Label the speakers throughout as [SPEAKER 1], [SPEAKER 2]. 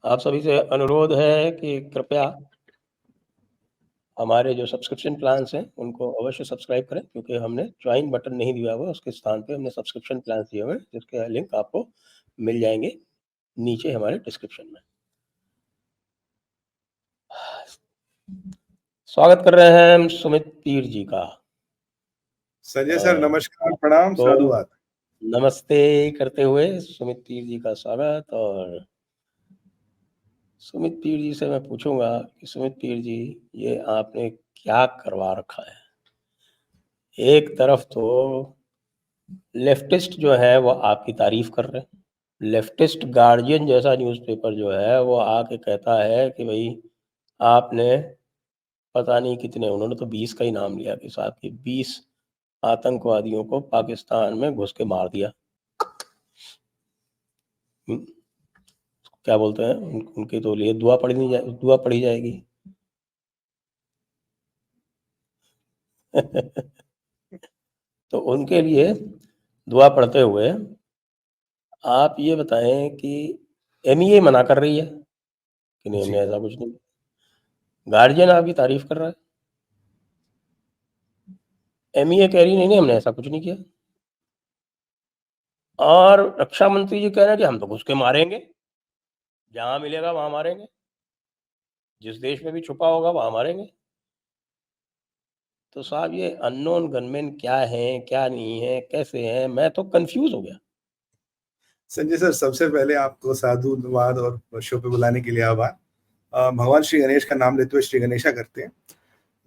[SPEAKER 1] आप सभी से अनुरोध है कि कृपया हमारे जो सब्सक्रिप्शन प्लान्स हैं, उनको अवश्य सब्सक्राइब करें क्योंकि हमने जॉइन बटन नहीं दिया हुआ है, उसके स्थान पे हमने सब्सक्रिप्शन प्लान्स दिए हुए हैं, जिसके लिंक आपको मिल जाएँगे नीचे हमारे डिस्क्रिप्शन में। स्वागत कर रहे हैं हम सुमित तीर जी का।
[SPEAKER 2] संजय सर नमस्कार, प्रणाम,
[SPEAKER 1] तो
[SPEAKER 2] साधुवाद।
[SPEAKER 1] नमस्ते करते हुए सुमित तीर जी का स्वागत। और सुमित तीर जी से मैं पूछूंगा कि सुमित तीर जी, ये आपने क्या करवा रखा है? एक तरफ तो लेफ्टिस्ट जो है वो आपकी तारीफ कर रहे हैं। लेफ्टिस्ट गार्जियन जैसा न्यूज़पेपर जो है वो आके कहता है कि भाई आपने पता नहीं कितने, उन्होंने तो 20 का ही नाम लिया कि साहब कि 20 आतंकवादियों को पाकिस्तान में घुस के मार दिया। क्या बोलते हैं उनके तो लिए दुआ पढ़ी जाएगी। तो उनके लिए दुआ पढ़ते हुए आप ये बताएं कि एमईए मना कर रही है कि नहीं, हमने ऐसा कुछ नहीं। गार्जियन आपकी तारीफ कर रहा है, एमईए कह रही नहीं हमने ऐसा कुछ नहीं किया। और रक्षा मंत्री जी कह रहे हैं कि हम तो घुस के मारेंगे, जहां मिलेगा वहां मारेंगे, जिस देश में भी छुपा होगा वहां मारेंगे। तो साहब ये अननोन गनमैन क्या है, क्या नहीं है, कैसे हैं, मैं तो कंफ्यूज हो गया।
[SPEAKER 2] संजय सर, सबसे पहले आपको साधुवाद और शो पे बुलाने के लिए आभार। भगवान श्री गणेश का नाम लेते हुए श्री गणेशा करते हैं।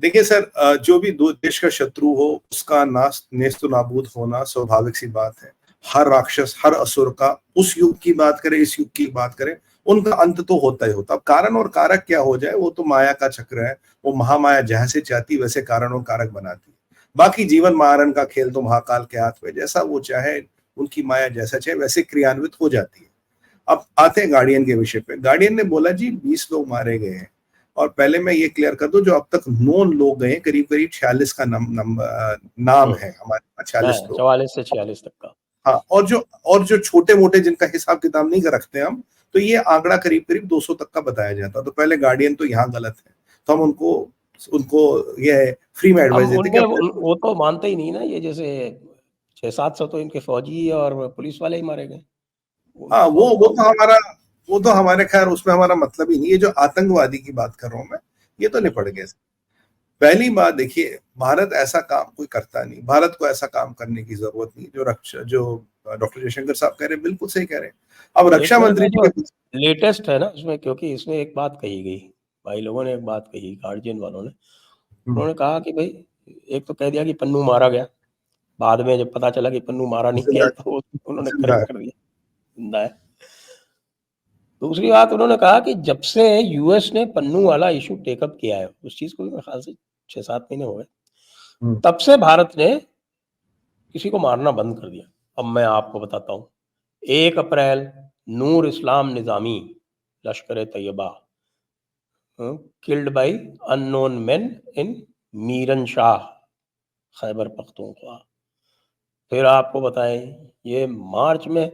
[SPEAKER 2] देखिए सर, जो भी दो देश का शत्रु हो उसका नाश नेस्त नाबूद होना स्वाभाविक सी बात है। हर राक्षस, हर असुर का, उस युग की बात करें, इस युग की बात करें, उनका अंत तो होता ही होता। अब कारण और कारक क्या हो जाए वो तो माया का चक्र है। वो महामाया जैसे चाहती वैसे कारण और कारक बनाती है। बाकी जीवन महारण का खेल तो महाकाल के हाथ में, जैसा वो चाहे, उनकी माया जैसा चाहे वैसे क्रियान्वित हो जाती है। अब आते हैं गार्डियन के विषय पे। गार्डियन ने बोला जी 20 लोग मारे गए हैं। और पहले मैं ये क्लियर कर दूं, जो अब तक नोन लोग गए करीब करीब 46 का नाम है हमारे पास, 46 लोग।
[SPEAKER 1] 44 से 46 तक का।
[SPEAKER 2] हाँ, और जो छोटे मोटे जिनका हिसाब किताब नहीं कर रखते हम, तो ये आंकड़ा करीब करीब 200 तक का बताया जाता। तो पहले गार्डियन तो यहाँ गलत है। तो हम उनको उनको ये फ्री में एडवाइस
[SPEAKER 1] हम
[SPEAKER 2] देते कि
[SPEAKER 1] उनमें वो तो मानते ही नहीं ना, ये जैसे 600-700 तो इनके फौजी और पुलिस वाले ही मारे गए।
[SPEAKER 2] हाँ,
[SPEAKER 1] उनको
[SPEAKER 2] वो तो हमारे, खैर उसमें हमारा मतलब ही नहीं। ये जो आतंकवादी की बात कर रहा हूं मैं, ये तो निपट गए। पहली बात देखिए, भारत ऐसा काम कोई करता नहीं। भारत को ऐसा काम करने की जरूरत नहीं। जो डॉक्टर जयशंकर साहब कह रहे हैं बिल्कुल सही कह रहे हैं। अब रक्षा मंत्री जी के
[SPEAKER 1] लेटेस्ट है ना उसमें, क्योंकि इसमें एक बात कही गई, भाई लोगों ने एक बात कही, गार्जियन वालों ने, उन्होंने कहा कि भाई एक तो कह दिया कि पन्नू मारा गया, बाद में जब पता चला कि पन्नू मारा नहीं गया तो उन्होंने करेक्ट कर दिया, जिंदा है। दूसरी बात उन्होंने कहा कि जब से यूएस ने पन्नू वाला इशू टेकअप किया है, उस चीज को भी मेरे ख्याल से 6-7 महीने हो गए, तब से भारत ने किसी को मारना बंद कर दिया। अब मैं आपको बताता हूँ, 1 अप्रैल नूर Islam Nizami, Lashkar Taiba, killed by unknown men in Miran Shah, Khyber Pakhtunkhwa. फिर आपको बताएं, ये मार्च में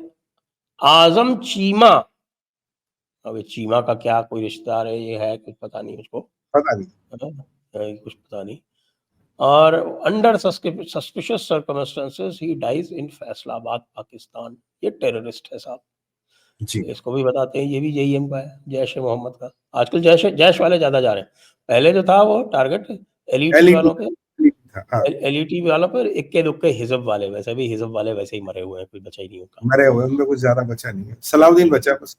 [SPEAKER 1] आजम चीमा, अब चीमा का क्या कोई रिश्तेदार है, ये है कुछ पता नहीं उसको,
[SPEAKER 2] पता नहीं,
[SPEAKER 1] कुछ पता नहीं। और under suspicious circumstances he dies in Faisalabad Pakistan. ये टेररिस्ट है साहब
[SPEAKER 2] जी।
[SPEAKER 1] इसको भी बताते हैं, ये भी JM का है, जैश ए मोहम्मद का। आजकल जैश वाले ज्यादा जा रहे हैं, पहले जो था वो टारगेट एलईटी वालों पे,
[SPEAKER 2] हाँ,
[SPEAKER 1] एलईटी वालों पर, इक्के दुक्के हिजब वाले, वैसे भी हिजब वाले वैसे ही मरे हुए हैं, कोई बचा ही नहीं उनका।
[SPEAKER 2] मरे हुए उनमें कुछ ज्यादा बचा नहीं है। सलाउद्दीन बचा बस।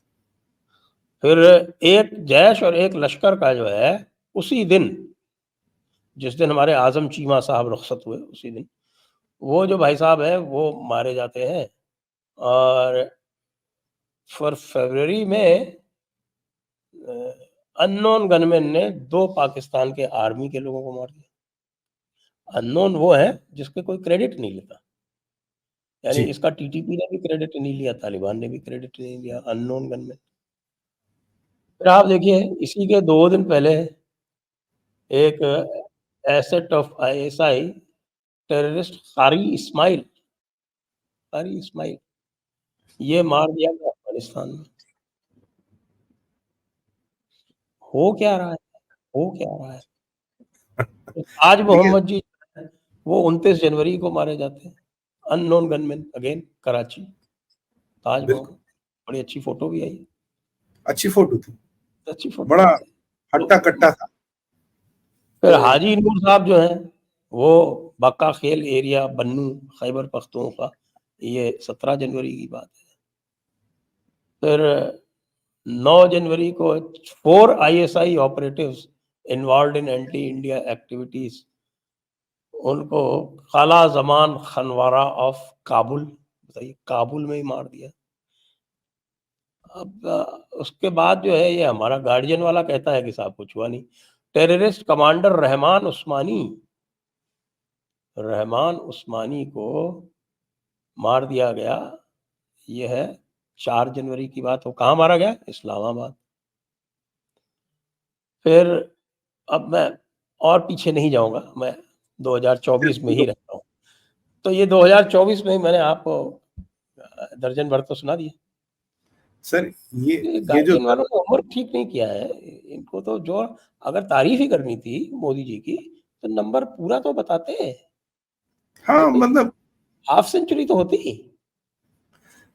[SPEAKER 1] फिर एक जैश और एक लश्कर का जो है, उसी दिन जिस दिन हमारे आजम चीमा साहब रुखसत हुए, उसी दिन वो जो भाई साहब है वो मारे जाते हैं। और फरवरी में अननोन गनमैन ने 2 पाकिस्तान के आर्मी के लोगों को मार दिया। अननोन वो है जिसके कोई क्रेडिट नहीं लेता, यानी
[SPEAKER 2] जी।
[SPEAKER 1] इसका टीटीपी ने भी क्रेडिट नहीं लिया, तालिबान ने भी क्रेडिट नहीं लिया, अननोन गनमैन। फिर आप देखिए, इसी के 2 दिन पहले एक एसेट ऑफ ISI टेररिस्ट कारी इस्माइल ये मार दिया गया अफगानिस्तान में। हो क्या रहा है? हो क्या रहा है? तो ताज
[SPEAKER 2] देखिए
[SPEAKER 1] मोहम्मद जी वो 29 जनवरी को मारे जाते हैं। अननोन गनमैन अगेन कराची, ताज
[SPEAKER 2] बिल्कुल,
[SPEAKER 1] मोहम्मद। बड़ी अच्छी फ़ोटो भी आई,
[SPEAKER 2] अच्छी फोटो थी,
[SPEAKER 1] अच्छी फ़ोटो
[SPEAKER 2] बड़ा
[SPEAKER 1] आई है। तो
[SPEAKER 2] हट्टा-कट्टा था।
[SPEAKER 1] फिर
[SPEAKER 2] तो
[SPEAKER 1] हाजी नूर साहब जो हैं, वो बक्का खेल एरिया बन्नू, खैबर पख्तूनख्वा, ये 17 जनवरी की बात है। फिर 9 जनवरी को 4 आईएसआई ऑपरेटिव्स इन्वॉल्व्ड इन एंटी इंडिया एक्टिविटीज़, उनको काला ज़मान खनवारा ऑफ काबुल, बताइए काबुल में ही मार दिया। अब उसके बाद जो है ये हमारा गार्डियन वाला कहता है कि साहब कुछ हुआ नहीं। टेररिस्ट कमांडर रहमान उस्मानी को मार दिया गया। ये है 4 जनवरी की बात। वो कहाँ मारा गया? इस्लामाबाद। फिर अब मैं और पीछे नहीं जाऊँगा, मैं 2024 में ही
[SPEAKER 2] बिल्कुल,
[SPEAKER 1] रहता हूँ। तो ये 2024 में ही मैंने आपको दर्जन भर तो सुना दिए।
[SPEAKER 2] सर
[SPEAKER 1] ये
[SPEAKER 2] ये जो
[SPEAKER 1] गार्डियन वालों ने होमवर्क ठीक नहीं किया है। इनको तो जो अगर तारीफ़ ही करनी थी मोदी जी की, तो नंबर पूरा तो बताते। भाई
[SPEAKER 2] हाँ,
[SPEAKER 1] कोई
[SPEAKER 2] मतलब
[SPEAKER 1] हाफ सेंचुरी तो होती।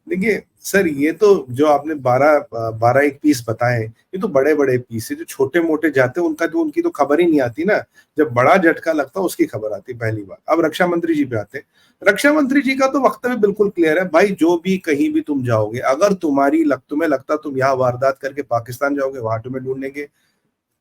[SPEAKER 2] देखिए सर, ये तो जो आपने 12 एक पीस बताए, ये तो बड़े बड़े पीस है। जो छोटे मोटे जाते हैं उनका, जो उनकी तो खबर ही नहीं आती ना। जब बड़ा झटका लगता है उसकी खबर आती पहली बार। अब रक्षा मंत्री जी पे आते हैं। रक्षा मंत्री जी का तो वक्तव्य बिल्कुल क्लियर है भाई, जो भी कहीं भी तुम जाओगे, अगर तुम्हें लगता तुम यहाँ वारदात करके पाकिस्तान जाओगे, वहां तुम्हें ढूंढ लेंगे।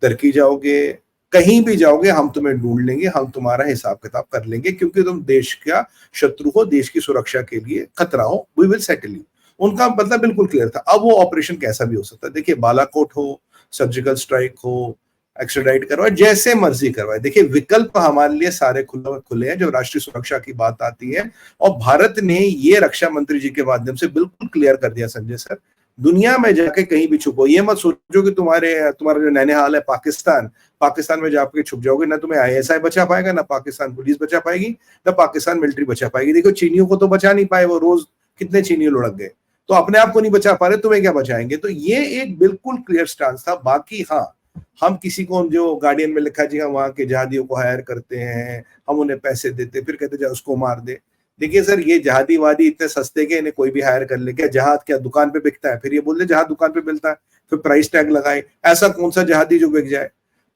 [SPEAKER 2] टर्की जाओगे, कहीं भी जाओगे, हम तुम्हें ढूंढ लेंगे, हम तुम्हारा हिसाब किताब कर लेंगे, क्योंकि तुम देश का शत्रु हो, देश की सुरक्षा के लिए खतरा हो, वी विल सेटल यू। उनका मतलब बिल्कुल क्लियर था। अब वो ऑपरेशन कैसा भी हो सकता है। देखिए, बालाकोट हो, सर्जिकल स्ट्राइक हो, एक्स्ट्राडाइट करवाए, जैसे मर्जी करवाए। देखिए, विकल्प हमारे लिए सारे खुले खुले हैं जब राष्ट्रीय सुरक्षा की बात आती है। और भारत ने ये रक्षा मंत्री जी के माध्यम से बिल्कुल क्लियर कर दिया संजय सर, दुनिया में जाके कहीं भी छुपो, ये मत सोचो कि तुम्हारा जो नैनीहाल है पाकिस्तान, पाकिस्तान में जाके छुप जाओगे, ना तुम्हें आईएसआई बचा पाएगा, ना पाकिस्तान पुलिस बचा पाएगी, ना पाकिस्तान मिलिट्री बचा पाएगी। देखो, चीनियों को तो बचा नहीं पाए, वो रोज कितने चीनी लुढ़क गए। तो अपने आप को नहीं बचा पा रहे, तुम्हें क्या बचाएंगे? तो ये एक बिल्कुल क्लियर स्टांस था। बाकी हाँ, हम किसी को, जो गार्डियन में लिखा जी, हम वहां के जहादियों को हायर करते हैं, हम उन्हें पैसे देते, फिर कहते जा उसको मार दे। देखिए सर, ये जहादीवादी इतने सस्ते के, इन्हें कोई भी हायर कर ले क्या? जहाद क्या दुकान पे बिकता है? फिर ये बोल दे जहाद दुकान पे मिलता है, फिर प्राइस टैग लगाए। ऐसा कौन सा जहादी जो बिक जाए?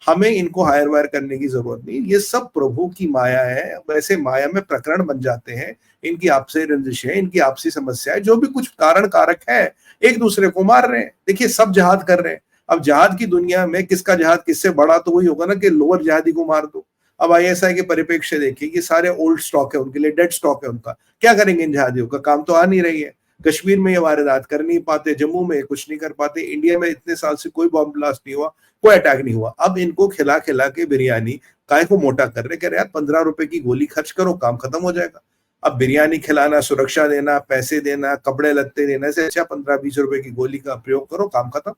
[SPEAKER 2] हमें इनको हायर वायर करने की जरूरत नहीं। ये सब प्रभु की माया है। वैसे माया में प्रकरण बन जाते हैं, इनकी आपसी रंजिशें, इनकी आपसी समस्याएं, जो भी कुछ कारण कारक है, एक दूसरे को मार रहे हैं। देखिए, सब जहाद कर रहे हैं। अब जहाद की दुनिया में किसका जहाद किससे बड़ा, तो वही होगा ना कि लोअर जहादी को मार दो। अब आईएसआई के परिप्रेक्ष्य देखिए, ये सारे ओल्ड स्टॉक है, उनके लिए डेड स्टॉक है उनका। क्या करेंगे इन जहादियों का? काम तो आ नहीं रही है। कश्मीर में ये वारदात कर नहीं पाते, जम्मू में कुछ नहीं कर पाते, इंडिया में इतने साल से कोई बॉम्ब ब्लास्ट नहीं हुआ, कोई अटैक नहीं हुआ। अब इनको खिला खिला के बिरयानी काय को मोटा कर रहे, कह रहे यार 15 रुपए की गोली खर्च करो, काम खत्म हो जाएगा। अब बिरयानी खिलाना, सुरक्षा देना, पैसे देना, कपड़े लत्ते देना से अच्छा 15-20 रुपए की गोली का प्रयोग करो, काम खत्म।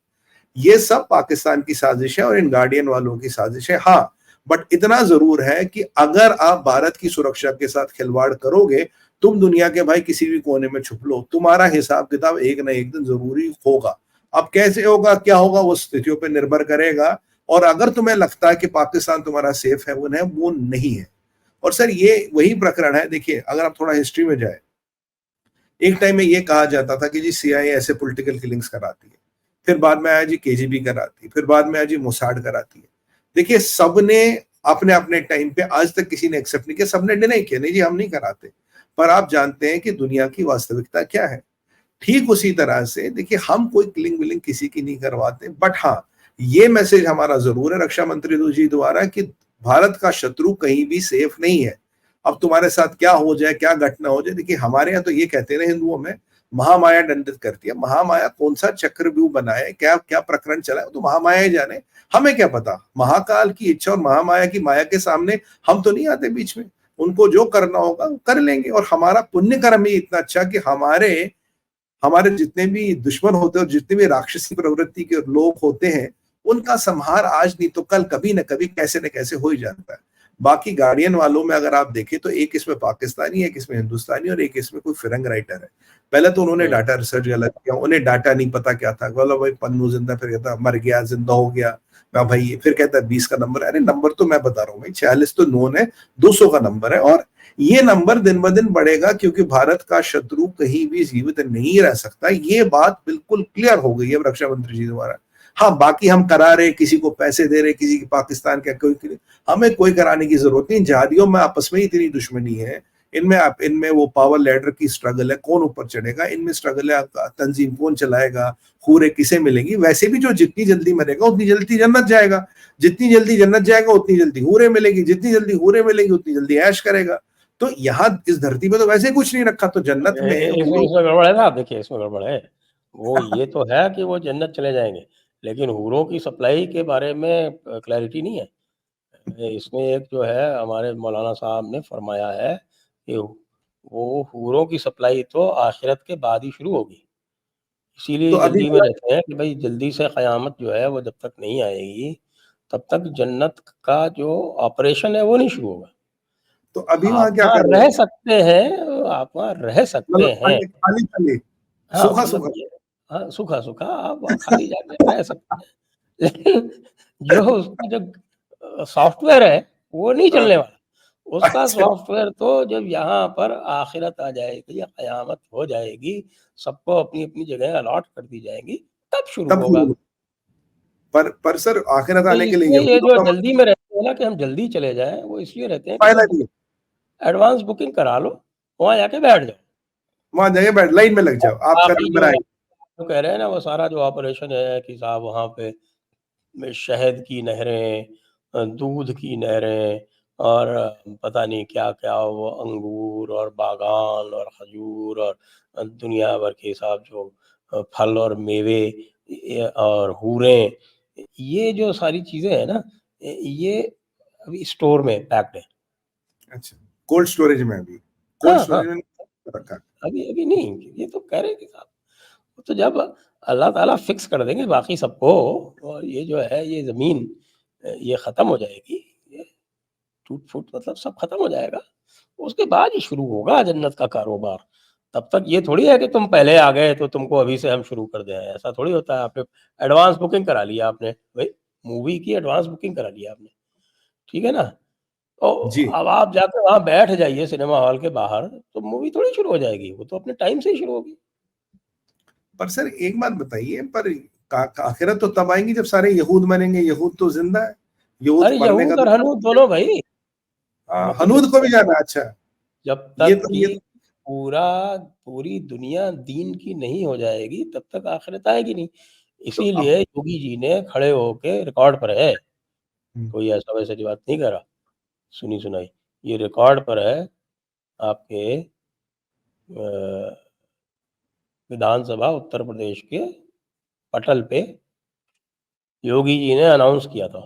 [SPEAKER 2] ये सब पाकिस्तान की साजिश है और इन गार्डियन वालों की साजिश है। हाँ, बट इतना जरूर है कि अगर आप भारत की सुरक्षा के साथ खिलवाड़ करोगे, तुम दुनिया के भाई किसी भी कोने में छुप लो, तुम्हारा हिसाब किताब एक ना एक दिन जरूरी होगा। अब कैसे होगा, क्या होगा, वो स्थितियों पर निर्भर करेगा। और अगर तुम्हें लगता है कि पाकिस्तान तुम्हारा सेफ है, वो नहीं है। और सर, ये वही प्रकरण है। देखिए, अगर आप थोड़ा हिस्ट्री में जाए, एक टाइम में ये कहा जाता था कि जी सीआईए ऐसे पॉलिटिकल किलिंग्स कराती है, फिर बाद में आया जी केजीबी कराती है, फिर बाद में आया जी मोसाड कराती है। देखिए, सबने अपने अपने टाइम पे, आज तक किसी ने एक्सेप्ट नहीं किया, सबने डिनाई किया, नहीं जी हम नहीं कराते। पर आप जानते हैं कि दुनिया की वास्तविकता क्या है। ठीक उसी तरह से देखिए, हम कोई किलिंग विलिंग किसी की नहीं करवाते, बट हाँ, ये मैसेज हमारा जरूर है रक्षा मंत्री जी द्वारा कि भारत का शत्रु कहीं भी सेफ नहीं है। अब तुम्हारे साथ क्या हो जाए, क्या घटना हो जाए, देखिए हमारे यहाँ तो ये कहते हैं ना हिंदुओं में, महामाया दंडित करती है। महामाया कौन सा चक्रव्यूह बनाए, क्या क्या प्रकरण चला है, तो महामाया ही जाने, हमें क्या पता। महाकाल की इच्छा और महामाया की माया के सामने हम तो नहीं आते बीच में। उनको जो करना होगा कर लेंगे। और हमारा पुण्य कर्म ही इतना अच्छा कि हमारे हमारे जितने भी दुश्मन होते हैं और जितने भी राक्षसी प्रवृत्ति के लोग होते हैं, उनका संहार आज नहीं तो कल, कभी न कभी, कैसे न कैसे हो ही जाता है। बाकी गार्डियन वालों में अगर आप देखें तो एक इसमें पाकिस्तानी, एक इसमें हिंदुस्तानी और एक इसमें कोई फिरंग राइटर है। पहले तो उन्होंने डाटा रिसर्च गलत किया, उन्हें डाटा नहीं पता क्या था, बोला भाई पन्नू जिंदा, फिर कहता मर गया, जिंदा हो गया, मैं भाई, फिर कहता है 20 का नंबर। अरे नंबर तो मैं बता रहा हूँ भाई, 46 तो नोन है, 200 का नंबर है, और ये नंबर दिन ब दिन बढ़ेगा क्योंकि भारत का शत्रु कहीं भी जीवित नहीं रह सकता। ये बात बिल्कुल क्लियर हो गई है रक्षा मंत्री जी द्वारा। हाँ, बाकी हम करा रहे, किसी को पैसे दे रहे, किसी की पाकिस्तान का कोई, हमें कोई कराने की जरूरत नहीं। जहादियों में आपस में इतनी दुश्मनी है, इनमें वो पावर लैडर की स्ट्रगल है, कौन ऊपर चढ़ेगा, इनमें स्ट्रगल है तंजीम कौन चलाएगा, हूरे किसे मिलेंगी। वैसे भी जो जितनी जल्दी मरेगा उतनी जल्दी जन्नत जाएगा, जितनी जल्दी जन्नत जाएगा उतनी जल्दी हूरे मिलेगी, जितनी जल्दी हूरे मिलेगी उतनी जल्दी ऐश करेगा। तो यहाँ इस धरती पे तो वैसे कुछ नहीं रखा, तो जन्नत में
[SPEAKER 1] इसमें इसमें गड़बड़ है ना, देखिए इसमें गड़बड़ है। वो ये तो है कि वो जन्नत चले जाएंगे, लेकिन हूरों की सप्लाई के बारे में क्लैरिटी नहीं है। इसमें एक जो है हमारे मौलाना साहब ने फरमाया है कि वो हूरों की सप्लाई तो आखिरत के बाद ही शुरू होगी।
[SPEAKER 2] तो
[SPEAKER 1] इसीलिए
[SPEAKER 2] अभी
[SPEAKER 1] जल्दी में रहते हैं कि भाई जल्दी से क़यामत जो है वो जब तक नहीं आएगी, तब तक जन्नत का जो ऑपरेशन है वो नहीं शुरू होगा।
[SPEAKER 2] तो अभी
[SPEAKER 1] आप
[SPEAKER 2] वहां क्या
[SPEAKER 1] वहाँ
[SPEAKER 2] कर रहे
[SPEAKER 1] रह
[SPEAKER 2] हैं?
[SPEAKER 1] सकते हैं, आप वहाँ रह सकते
[SPEAKER 2] मतलब
[SPEAKER 1] हैं।
[SPEAKER 2] खाली खाली खाली,
[SPEAKER 1] हाँ,
[SPEAKER 2] सूखा
[SPEAKER 1] मतलब
[SPEAKER 2] सूखा।
[SPEAKER 1] ये हाँ, सूखा-सूखा आप वहाँ खाली जाके रह सकते हैं। लेकिन जो उसका जो सॉफ्टवेयर है, वो नहीं
[SPEAKER 2] हाँ,
[SPEAKER 1] चलने वाला। उसका
[SPEAKER 2] अच्छा,
[SPEAKER 1] सॉफ्टवेयर तो जब यहाँ पर आखिरत आ जाएगी या क़यामत हो जाएगी, सबको अपनी-अपनी जगह अलॉट कर दी जाएगी, तब शुरू
[SPEAKER 2] तब
[SPEAKER 1] होगा।
[SPEAKER 2] शुरू। पर सर आखिरत
[SPEAKER 1] तो
[SPEAKER 2] आने के लिए
[SPEAKER 1] इसलिए ये
[SPEAKER 2] यहूदियों
[SPEAKER 1] जो
[SPEAKER 2] का
[SPEAKER 1] जल्दी में रहते हैं ना कि हम जल्दी चले जाएँ, वो इसलिए रहते हैं कि
[SPEAKER 2] फायदा
[SPEAKER 1] भाई
[SPEAKER 2] नहीं है।
[SPEAKER 1] एडवांस बुकिंग करा लो, वहाँ जाके बैठ जाओ।
[SPEAKER 2] वहां जाइए, बैठ लाइन में लग जाओ, आपका
[SPEAKER 1] बाकी
[SPEAKER 2] नंबर
[SPEAKER 1] जो
[SPEAKER 2] आएगा।
[SPEAKER 1] जो कह रहे हैं ना, वो सारा जो ऑपरेशन है कि साहब वहाँ पे में शहद की नहरें, दूध की नहरें और पता नहीं क्या-क्या, वो अंगूर और बागान और खजूर और दुनिया भर के साहब जो फल और मेवे और हूरें, ये जो सारी चीज़ें हैं ना, ये अभी स्टोर में पैक्ड है।
[SPEAKER 2] अच्छा, कोल्ड स्टोरेज में अभी, कोल्ड
[SPEAKER 1] हाँ, हाँ,
[SPEAKER 2] स्टोरेज में रखा है।
[SPEAKER 1] अभी अभी नहीं, ये तो कह रहे हैं कि साहब तो जब अल्लाह ताला फिक्स कर देंगे बाकी सबको, और ये जो है ये ज़मीन ये ख़त्म हो जाएगी, ये टूट-फूट मतलब सब ख़त्म हो जाएगा, उसके बाद ही शुरू होगा जन्नत का कारोबार। तब तक ये थोड़ी है कि तुम पहले आ गए तो तुमको अभी से हम शुरू कर दें, ऐसा थोड़ी होता है। आपने एडवांस बुकिंग करा लिया आपने, भई मूवी की एडवांस बुकिंग करा लिया आपने, ठीक है ना? तो
[SPEAKER 2] जी,
[SPEAKER 1] अब आप जाके वहाँ बैठ जाइए सिनेमा हॉल के बाहर, तो मूवी थोड़ी शुरू हो जाएगी, वो तो अपने टाइम से ही शुरू होगी।
[SPEAKER 2] पर सर एक बात बताइए, पर आखिरत तो तब आएगी जब सारे यहूद मरेंगे, यहूद तो जिंदा है, यहूद
[SPEAKER 1] अरे
[SPEAKER 2] मरने का
[SPEAKER 1] यहूद
[SPEAKER 2] तो,
[SPEAKER 1] और हनूद दोनों भाई, मतलब जब
[SPEAKER 2] हनूद को भी जाना है। अच्छा,
[SPEAKER 1] जब
[SPEAKER 2] ये
[SPEAKER 1] तक
[SPEAKER 2] तो
[SPEAKER 1] कि
[SPEAKER 2] ये तो,
[SPEAKER 1] पूरा पूरी दुनिया दीन की नहीं हो जाएगी, तब तक आखिरत आएगी नहीं।
[SPEAKER 2] तो अब,
[SPEAKER 1] इसीलिए योगी जी ने खड़े होके रिकॉर्ड पर है,
[SPEAKER 2] हम्म,
[SPEAKER 1] कोई ऐसा-वैसा की बात नहीं कर रहा, सुनी-सुनाई। ये रिकॉर्ड पर है आपके विधानसभा उत्तर प्रदेश के पटल पे योगी जी ने अनाउंस किया था।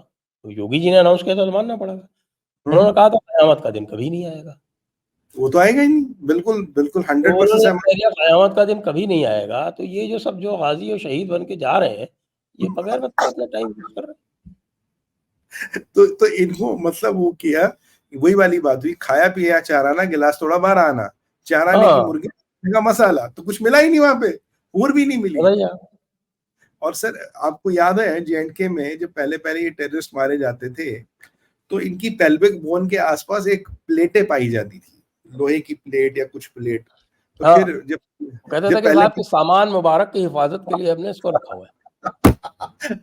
[SPEAKER 1] तो योगी जी ने अनाउंस किया था तो मानना पड़ेगा। उन्होंने
[SPEAKER 2] हम्म,
[SPEAKER 1] कहा था कयामत का दिन कभी नहीं आएगा।
[SPEAKER 2] वो तो आएगा ही नहीं, बिल्कुल बिल्कुल
[SPEAKER 1] तो
[SPEAKER 2] 100%
[SPEAKER 1] उन्होंने
[SPEAKER 2] सहमत।
[SPEAKER 1] कह दिया कयामत का दिन कभी नहीं आएगा, तो ये जो सब जो गाज़ी और शहीद बन के जा रहे हैं, ये बगैर मतलब अपना टाइम वेस्ट कर रहे हैं।
[SPEAKER 2] तो इनको मतलब वो किया, वही वाली बात हुई, खाया पिया चारा ना, गिलास थोड़ा बाहर आना, चार आने की
[SPEAKER 1] हाँ,
[SPEAKER 2] मुर्गी का मसाला, तो कुछ मिला ही नहीं वहां पे, हूर भी नहीं मिली।
[SPEAKER 1] बताइए आप।
[SPEAKER 2] और सर आपको याद है जेएंडके में जब पहले पहले ये टेररिस्ट मारे जाते थे, तो इनकी पेल्विक बोन के आसपास एक प्लेटें पाई जाती थी, लोहे की प्लेट या कुछ प्लेट। तो
[SPEAKER 1] हाँ,
[SPEAKER 2] फिर जब
[SPEAKER 1] वो कहते थे
[SPEAKER 2] जब
[SPEAKER 1] कि
[SPEAKER 2] पहले
[SPEAKER 1] साहब कि सामान मुबारक की हिफाज़त के लिए हमने इसको रखा हुआ है।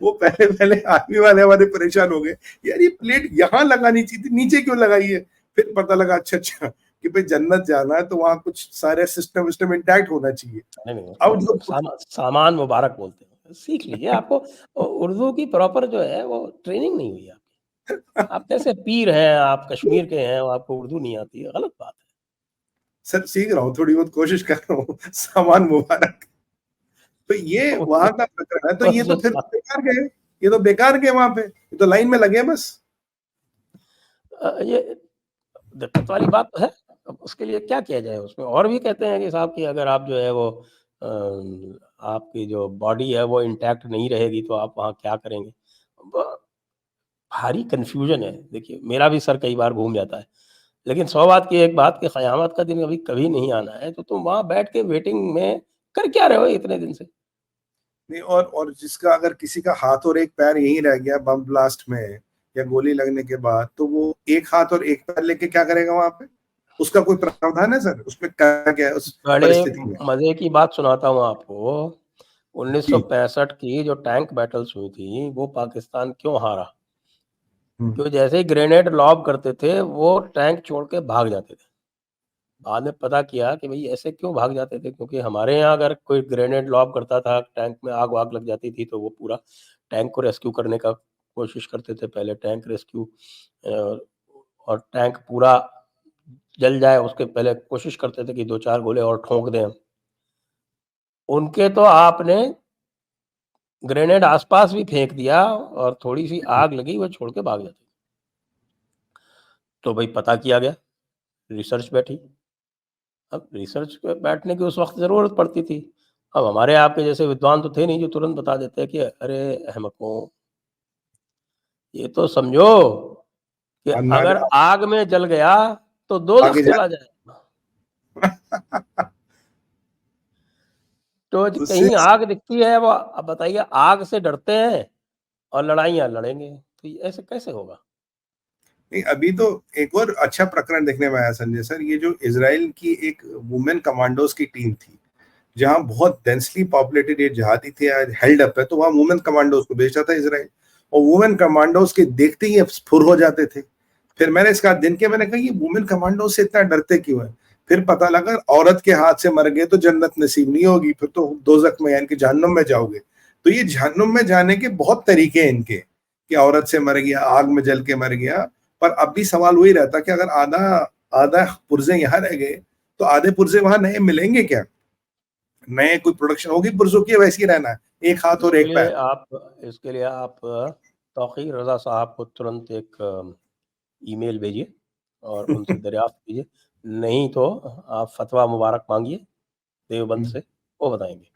[SPEAKER 2] वो पहले पहले आर्मी वाले हमारे परेशान हो गए, यार ये प्लेट यहाँ लगानी चाहिए थी, नीचे क्यों लगाई है? फिर पता लगा अच्छा अच्छा कि भाई जन्नत जाना है तो वहां कुछ सारे सिस्टम विस्टम इंटैक्ट होना चाहिए।
[SPEAKER 1] नहीं, नहीं,
[SPEAKER 2] अब
[SPEAKER 1] उसको
[SPEAKER 2] जो
[SPEAKER 1] सामान मुबारक बोलते हैं। सीख लीजिए, आपको उर्दू की प्रॉपर जो है वो ट्रेनिंग नहीं हुई है आपकी। आप कैसे पीर हैं, आप कश्मीर के हैं और आपको उर्दू नहीं आती है, गलत बात है।
[SPEAKER 2] सर सीख रहा हूँ, थोड़ी बहुत कोशिश कर रहा हूँ सामान मुबारक। तो ये
[SPEAKER 1] उससे
[SPEAKER 2] वहां का प्रकरण है, तो ये तो
[SPEAKER 1] उससे
[SPEAKER 2] फिर बेकार गए, ये तो बेकार गए वहां पे, ये तो लाइन में लगे बस।
[SPEAKER 1] ये दिक्कत वाली बात तो है। अब उसके लिए क्या किया जाए? उसमें और भी कहते हैं कि साहब कि अगर आप जो है वो आपकी जो बॉडी है वो इंटैक्ट नहीं रहेगी तो आप वहाँ क्या करेंगे? ब भारी कन्फ्यूजन है। देखिए, मेरा भी सर कई बार घूम जाता है, लेकिन 100 बात की एक बात कि क़यामत का दिन अभी कभी नहीं आना है, तो तुम वहाँ बैठ के वेटिंग में कर क्या रहे हो इतने दिन से?
[SPEAKER 2] नहीं, और जिसका अगर किसी का हाथ और एक पैर यहीं रह गया बम ब्लास्ट में या गोली लगने के बाद, तो वो एक हाथ और एक पैर लेके क्या करेगा वहां पे? उसका कोई प्रावधान है सर उसमें? क्या है उस
[SPEAKER 1] बड़े
[SPEAKER 2] परिस्थिति में?
[SPEAKER 1] मज़े की बात सुनाता हूँ आपको,
[SPEAKER 2] जी।
[SPEAKER 1] 1965 की जो टैंक बैटल्स हुई थी, वो पाकिस्तान क्यों हारा?
[SPEAKER 2] हम्म।
[SPEAKER 1] क्यों जैसे ही ग्रेनेड लॉब करते थे, वो टैंक छोड़ के भाग जाते थे। बाद में पता किया कि भई ऐसे क्यों भाग जाते थे, क्योंकि हमारे यहाँ अगर कोई ग्रेनेड लॉब करता था, टैंक में आग-वाग लग जाती थी, तो वो पूरा टैंक को रेस्क्यू करने का कोशिश करते थे। पहले टैंक रेस्क्यू अ, और टैंक पूरा जल जाए उसके पहले कोशिश करते थे कि 2-4 गोले और ठोक दें हम। उनके तो आपने ग्रेनेड आस-पास भी फेंक दिया और थोड़ी-सी आग लगी, वो छोड़ के भाग जाते। तो भई पता किया गया, रिसर्च बैठी। अब रिसर्च पे बैठने की उस वक़्त ज़रूरत पड़ती थी। अब हमारे आपके जैसे विद्वान तो थे नहीं जो तुरंत बता देते कि अरे अहमकों, ये तो समझो कि
[SPEAKER 2] अन्ना
[SPEAKER 1] अगर आग में जल गया तो दोज़ख
[SPEAKER 2] आगे जा।
[SPEAKER 1] चला जाएगा। तो
[SPEAKER 2] तो
[SPEAKER 1] कहीं आग दिखती है, वो अब बताइए, आग से डरते हैं और लड़ाइयाँ लड़ेंगे, तो ये ऐसे कैसे होगा?
[SPEAKER 2] नहीं, अभी तो एक और अच्छा प्रकरण देखने में आया संजय सर, ये जो इजराइल की एक वुमेन कमांडोज की टीम थी, जहां बहुत डेंसली पॉपुलेटेड ये जहादी थे हेल्ड अप है, तो वहां वुमेन कमांडोज को भेजा था इजराइल, और वुमेन कमांडोज के देखते ही स्फुर हो जाते थे। फिर मैंने इसका दिन के मैंने कहा ये वुमेन कमांडोज से इतना डरते क्यों है? फिर पता लगा औरत के हाथ से मर गए तो जन्नत नसीब नहीं होगी, फिर तो दोजख में यानी कि जहन्नुम में जाओगे। तो ये जहन्नुम में जाने के बहुत तरीके हैं इनके, कि औरत से मर गया, आग में जल के मर गया। पर अब भी सवाल वही रहता कि अगर आधा आधा पुर्जे यहाँ रह गए, तो आधे पुर्जे वहां नए मिलेंगे क्या? नए कोई प्रोडक्शन होगी पुर्जों की, वैसी रहना है, एक हाथ और
[SPEAKER 1] इसके
[SPEAKER 2] एक
[SPEAKER 1] लिए
[SPEAKER 2] पैर?
[SPEAKER 1] आप इसके लिए आप तौक़ीर रज़ा साहब को तुरंत एक ईमेल भेजिए और उनसे दरियाफ़्त कीजिए। नहीं तो आप फ़तवा मुबारक माँगिए देवबंद से, वो बताएँगे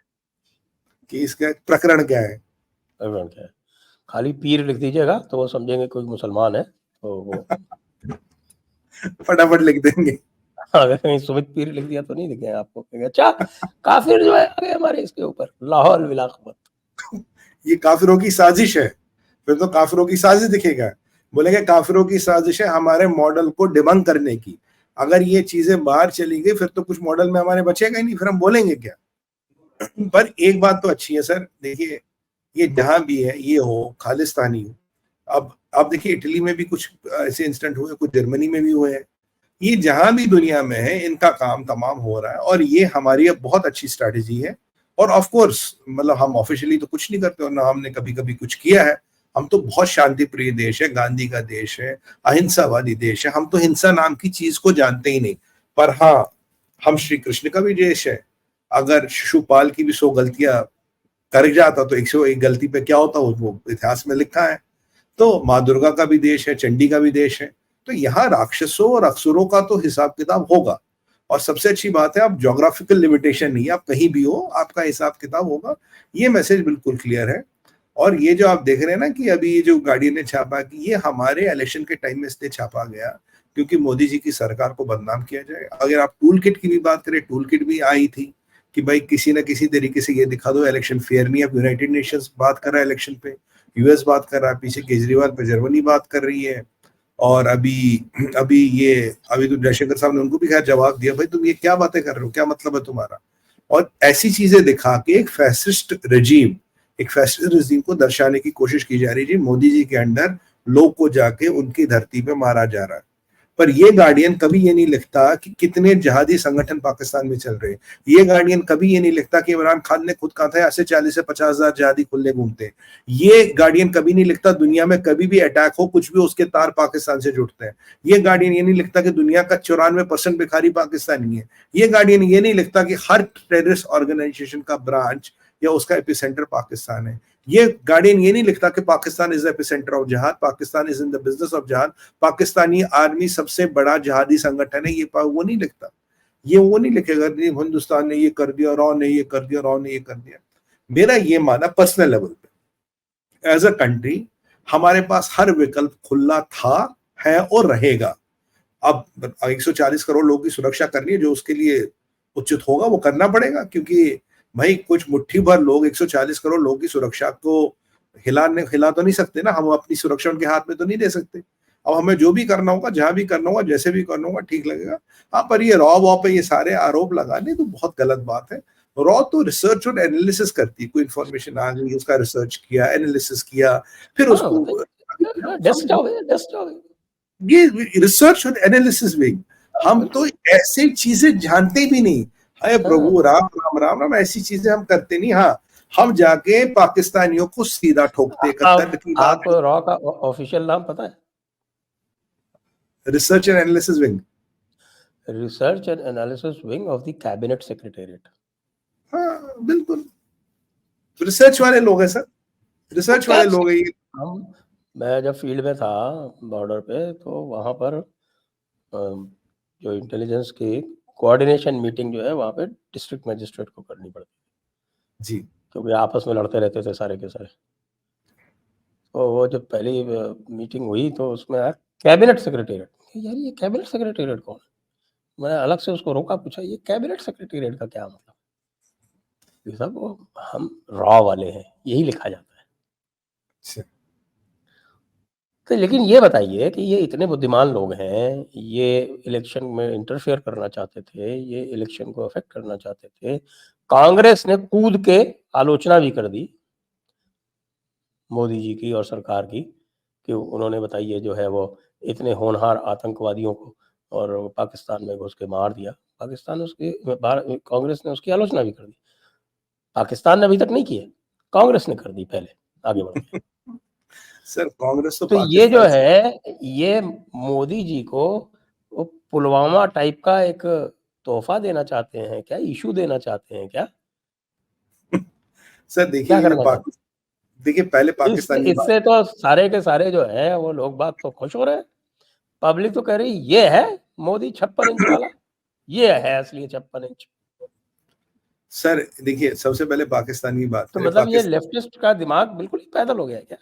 [SPEAKER 2] कि इसका प्रकरण क्या है?
[SPEAKER 1] विवरण क्या है। खाली पीर लिख दीजिएगा तो वो समझेंगे कोई मुसलमान है, तो वो
[SPEAKER 2] फटाफट लिख देंगे।
[SPEAKER 1] अगर कहीं सुमित पीर लिख दिया तो नहीं लिखेंगे आपको, कहेंगे अच्छा काफ़िर जो है आ गए हमारे इसके ऊपर, लाहौल विला क़ुव्वत।
[SPEAKER 2] ये काफिरों की साजिश है, फिर तो काफिरों की साजिश दिखेगा। बोलेंगे काफिरों की साजिश है हमारे मॉडल को डिबंक करने की। अगर ये चीजें बाहर चली गई फिर तो कुछ मॉडल में हमारे बचेगा ही नहीं, फिर हम बोलेंगे क्या? पर एक बात तो अच्छी है सर, देखिए, ये जहां भी है ये हो खालिस्तानी हो। अब देखिए इटली में भी कुछ ऐसे इंसिडेंट हुए, कुछ जर्मनी में भी हुए हैं। ये जहां भी दुनिया में है इनका काम तमाम हो रहा है, और ये हमारी अब बहुत अच्छी स्ट्रैटेजी है। और ऑफ कोर्स मतलब हम ऑफिशियली तो कुछ नहीं करते और ना हमने कभी कभी कुछ किया है। हम तो बहुत शांति प्रिय देश है, गांधी का देश है, अहिंसावादी देश है, हम तो हिंसा नाम की चीज को जानते ही नहीं। पर हाँ, हम श्री कृष्ण का भी देश है। अगर शिशुपाल की भी 100 गलतियां कर जाता तो 101 गलती पे क्या होता वो इतिहास में लिखा है। तो माँ दुर्गा का भी देश है, चंडी का भी देश है। तो यहाँ राक्षसों और असुरों का तो हिसाब किताब होगा। और सबसे अच्छी बात है, आप ज्योग्राफिकल लिमिटेशन नहीं है, आप कहीं भी हो आपका हिसाब किताब होगा। ये मैसेज बिल्कुल क्लियर है। और ये जो आप देख रहे हैं ना कि अभी ये जो गार्डियन ने छापा, कि ये हमारे इलेक्शन के टाइम में इसलिए छापा गया क्योंकि मोदी जी की सरकार को बदनाम किया जाए। अगर आप टूल किट की भी बात करें, टूल किट भी आई थी कि भाई किसी ना किसी तरीके से ये दिखा दो इलेक्शन फेयर नहीं है। अब यूनाइटेड नेशंस बात कर रहा है इलेक्शन पे, यूएस बात कर रहा है, पीछे केजरीवाल पे जर्मनी बात कर रही है। और अभी अभी ये अभी तो जयशंकर साहब ने उनको भी खैर जवाब दिया, भाई तुम ये क्या बातें कर रहे हो, क्या मतलब है तुम्हारा? और ऐसी चीजें दिखा के एक फैसिस्ट रेजिम को दर्शाने की कोशिश की जा रही है। जी मोदी जी के अंडर लोग को जाके उनकी धरती पे मारा जा रहा है। पर ये गार्डियन कभी ये नहीं लिखता कि कितने जहादी संगठन पाकिस्तान में चल रहे हैं। ये गार्डियन कभी ये नहीं लिखता कि इमरान खान ने खुद कहा था ऐसे 40 से 50,000 जहादी खुले घूमते हैं। ये गार्डियन कभी नहीं लिखता दुनिया में कभी भी अटैक हो कुछ भी उसके तार पाकिस्तान से जुड़ते हैं। ये गार्डियन ये नहीं लिखता कि दुनिया का 94% भिखारी पाकिस्तानी है। ये गार्डियन ये नहीं लिखता कि हर टेररिस्ट ऑर्गेनाइजेशन का ब्रांच या उसका एपिसेंटर पाकिस्तान है। ये गार्डियन ये नहीं लिखता कि Pakistan is the epicentre of jihad, Pakistan is in the business of jihad, Pakistani army सबसे बड़ा जिहादी संगठन है। ये वो नहीं लिखता। ये वो नहीं लिखेगा हिंदुस्तान ने ये कर दिया, रॉ ने ये कर दिया, रॉ ने ये कर दिया। मेरा ये माना पर्सनल लेवल पे, एज अ कंट्री हमारे पास हर विकल्प खुला था, है और रहेगा। अब 140 करोड़ लोगों की सुरक्षा करनी है, जो उसके लिए उचित होगा वो करना पड़ेगा, क्योंकि भाई कुछ मुट्ठी भर लोग 140 करोड़ लोगों की सुरक्षा को हिला तो नहीं सकते ना, हम अपनी सुरक्षा उनके हाथ में तो नहीं दे सकते। अब हमें जो भी करना होगा, जहां भी करना होगा, जैसे भी करना होगा, ठीक लगेगा। हाँ, पर ये रॉ वॉ पे ये सारे आरोप लगाने तो बहुत गलत बात है। रॉ तो रिसर्च और एनालिसिस करती है, कोई इन्फॉर्मेशन आ गई, उसका रिसर्च किया, एनालिसिस किया, फिर
[SPEAKER 1] हाँ,
[SPEAKER 2] उसको
[SPEAKER 1] डेस्क जॉब है, डेस्क जॉब है।
[SPEAKER 2] ये रिसर्च और एनालिसिस विंग।
[SPEAKER 1] हाँ,
[SPEAKER 2] हम तो
[SPEAKER 1] बिल्कुल।
[SPEAKER 2] ऐसी चीजें जानते भी नहीं। हाय
[SPEAKER 1] हाँ,
[SPEAKER 2] प्रभु राम राम राम राम, ऐसी चीजें हम करते नहीं। हाँ, हम जाके पाकिस्तानियों को सीधा ठोकते, कत्ल की बात
[SPEAKER 1] आप रॉ का ऑफिशियल नाम पता है?
[SPEAKER 2] Research and analysis wing.
[SPEAKER 1] Research and analysis wing of the cabinet secretariat.
[SPEAKER 2] हाँ बिल्कुल, रिसर्च वाले लोग हैं सर,
[SPEAKER 1] वो
[SPEAKER 2] रिसर्च
[SPEAKER 1] क्या,
[SPEAKER 2] वाले लोग हैं ये।
[SPEAKER 1] हम मैं जब फील्ड में था बॉर्डर पे, तो वहाँ पर जो इंटेलिजेंस की कोऑर्डिनेशन मीटिंग जो है वहाँ पे डिस्ट्रिक्ट मजिस्ट्रेट को करनी पड़ती,
[SPEAKER 2] जी
[SPEAKER 1] क्योंकि आपस में लड़ते रहते थे सारे के सारे। तो वो जब पहली मीटिंग हुई तो उसमें आया कैबिनेट सेक्रेटेरिएट। यार ये कैबिनेट सेक्रेटेरिएट कौन है? मैं अलग से उसको रोका, पूछा ये कैबिनेट सेक्रेटेरिएट का क्या मतलब? ये सब वो हम रॉ वाले हैं, यही लिखा जाता है।
[SPEAKER 2] अच्छा।
[SPEAKER 1] तो लेकिन ये बताइए कि ये इतने बुद्धिमान लोग हैं, ये इलेक्शन में इंटरफेयर करना चाहते थे, ये इलेक्शन को अफेक्ट करना चाहते थे। कांग्रेस ने कूद के आलोचना भी कर दी मोदी जी की और सरकार की, कि उन्होंने बताइए जो है वो इतने होनहार आतंकवादियों को और पाकिस्तान में घुस के मार दिया। पाकिस्तान उसकी कांग्रेस ने उसकी आलोचना भी कर दी। पाकिस्तान ने अभी तक नहीं की है, कांग्रेस ने कर दी पहले आगे बढ़ के।
[SPEAKER 2] सर कांग्रेस तो
[SPEAKER 1] तो ये जो
[SPEAKER 2] पाकिस्तान से
[SPEAKER 1] है, ये मोदी जी को वो पुलवामा टाइप का एक तोहफा देना चाहते हैं क्या, इशू देना चाहते हैं क्या?
[SPEAKER 2] सर देखिए
[SPEAKER 1] क्या
[SPEAKER 2] ये जो
[SPEAKER 1] करना चाहते
[SPEAKER 2] देखिए पहले
[SPEAKER 1] हैं? इससे
[SPEAKER 2] पाकिस्तान की बात।
[SPEAKER 1] इससे तो सारे के सारे जो है वो लोग बाग तो खुश हो रहे हैं। पब्लिक तो कह रही ये है मोदी 56 इंच वाला, ये है असली 56 इंच।
[SPEAKER 2] सर देखिए सबसे पहले पाकिस्तान की बात
[SPEAKER 1] तो
[SPEAKER 2] करें,
[SPEAKER 1] मतलब ये
[SPEAKER 2] पाकिस्तान
[SPEAKER 1] लेफ्टिस्ट का दिमाग बिल्कुल ही पैदल हो गया है क्या?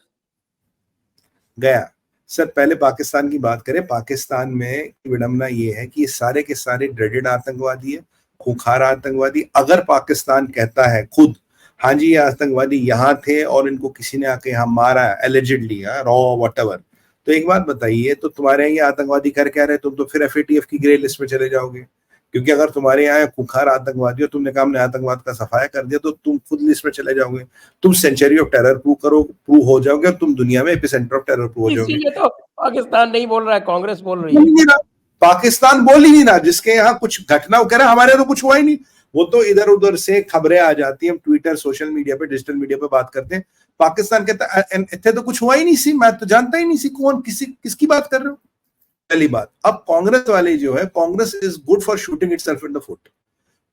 [SPEAKER 2] गया। सर पहले पाकिस्तान की बात करें, पाकिस्तान में विडंबना ये है कि ये सारे के सारे ड्रेडेड आतंकवादी है, खूंखार आतंकवादी। अगर पाकिस्तान कहता है खुद, हाँ जी ये आतंकवादी यहाँ थे और इनको किसी ने आके यहाँ मारा एलिजिडली, रॉ वॉटएवर, तो एक बात बताइए, तो तुम्हारे यहाँ ये आतंकवादी कर क्या रहे? तुम तो फिर एफएटीएफ की ग्रे लिस्ट में चले जाओगे, क्योंकि अगर तुम्हारे यहाँ खूंखार आतंकवादी और तुमने कहा हमने आतंकवाद का सफाया कर दिया, तो तुम खुद लिस्ट में चले जाओगे। तुम सेंचुरी ऑफ टेरर प्रूव हो जाओगे और तुम दुनिया में एपिसेंटर ऑफ टेरर प्रूव हो जाओगे।
[SPEAKER 1] इसीलिए तो पाकिस्तान नहीं बोल रहा है, कांग्रेस बोल रही
[SPEAKER 2] बोल
[SPEAKER 1] है।
[SPEAKER 2] ही नहीं रहा, पाकिस्तान बोल ही नहीं रहा, जिसके यहाँ कुछ घटना हो कह रहा हमारे तो कुछ हुआ ही नहीं। वो तो इधर उधर से खबरें आ जाती हैं, ट्विटर सोशल मीडिया पे डिजिटल मीडिया पे बात करते हैं, पाकिस्तान कहता है इतने तो कुछ हुआ ही नहीं सी, मैं तो जानता ही नहीं सी कौन किसकी बात कर रहे हो। पहली बात। अब कांग्रेस वाले जो है, Congress is good for shooting itself in the foot.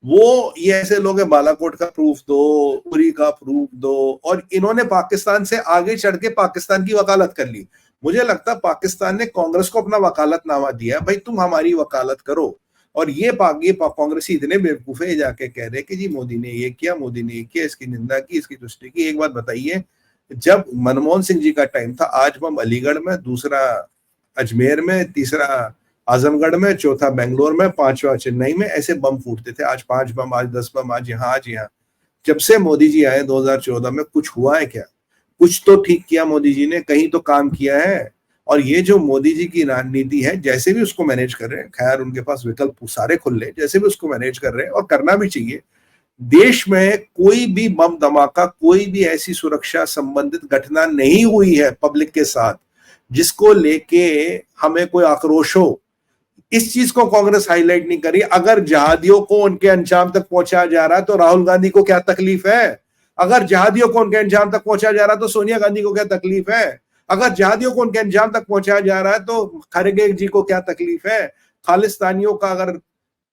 [SPEAKER 2] वो ये ऐसे लोग हैं, बालाकोट का प्रूफ दो, उरी का प्रूफ दो, और इन्होंने पाकिस्तान से आगे चढ़ के पाकिस्तान की वकालत कर ली। मुझे लगता है पाकिस्तान ने कांग्रेस को अपना वकालतनामा दिया, भाई तुम हमारी वकालत करो। और ये कांग्रेसी इतने बेवकूफ है, जाके कह रहे कि जी मोदी ने ये किया, मोदी ने ये किया, इसकी निंदा की, इसकी तुष्टि की। एक बात बताइए, जब मनमोहन सिंह जी का टाइम था, आज बम अलीगढ़ में, दूसरा अजमेर में, तीसरा आजमगढ़ में, चौथा बेंगलोर में, पांचवा चेन्नई में, ऐसे बम फूटते थे। आज 5 बम, आज 10 बम, आज यहाँ। जब से मोदी जी आए 2014 में, कुछ हुआ है क्या? कुछ तो ठीक किया मोदी जी ने, कहीं तो काम किया है। और ये जो मोदी जी की रणनीति है, जैसे भी उसको मैनेज कर रहे हैं, खैर उनके पास विकल्प सारे खुले, जैसे भी उसको मैनेज कर रहे हैं, और करना भी चाहिए। देश में कोई भी बम धमाका, कोई भी ऐसी सुरक्षा संबंधित घटना नहीं हुई है पब्लिक के साथ जिसको लेके हमें कोई आक्रोश हो। इस चीज को कांग्रेस हाईलाइट नहीं करी। अगर जहादियों को उनके अंजाम तक पहुंचाया जा रहा है तो राहुल गांधी को क्या तकलीफ है? अगर जहादियों को उनके अंजाम तक पहुंचाया जा रहा है तो सोनिया गांधी को क्या तकलीफ है? अगर जहादियों को उनके अंजाम तक पहुंचाया जा रहा है तो खरगे जी को क्या तकलीफ है? खालिस्तानियों का अगर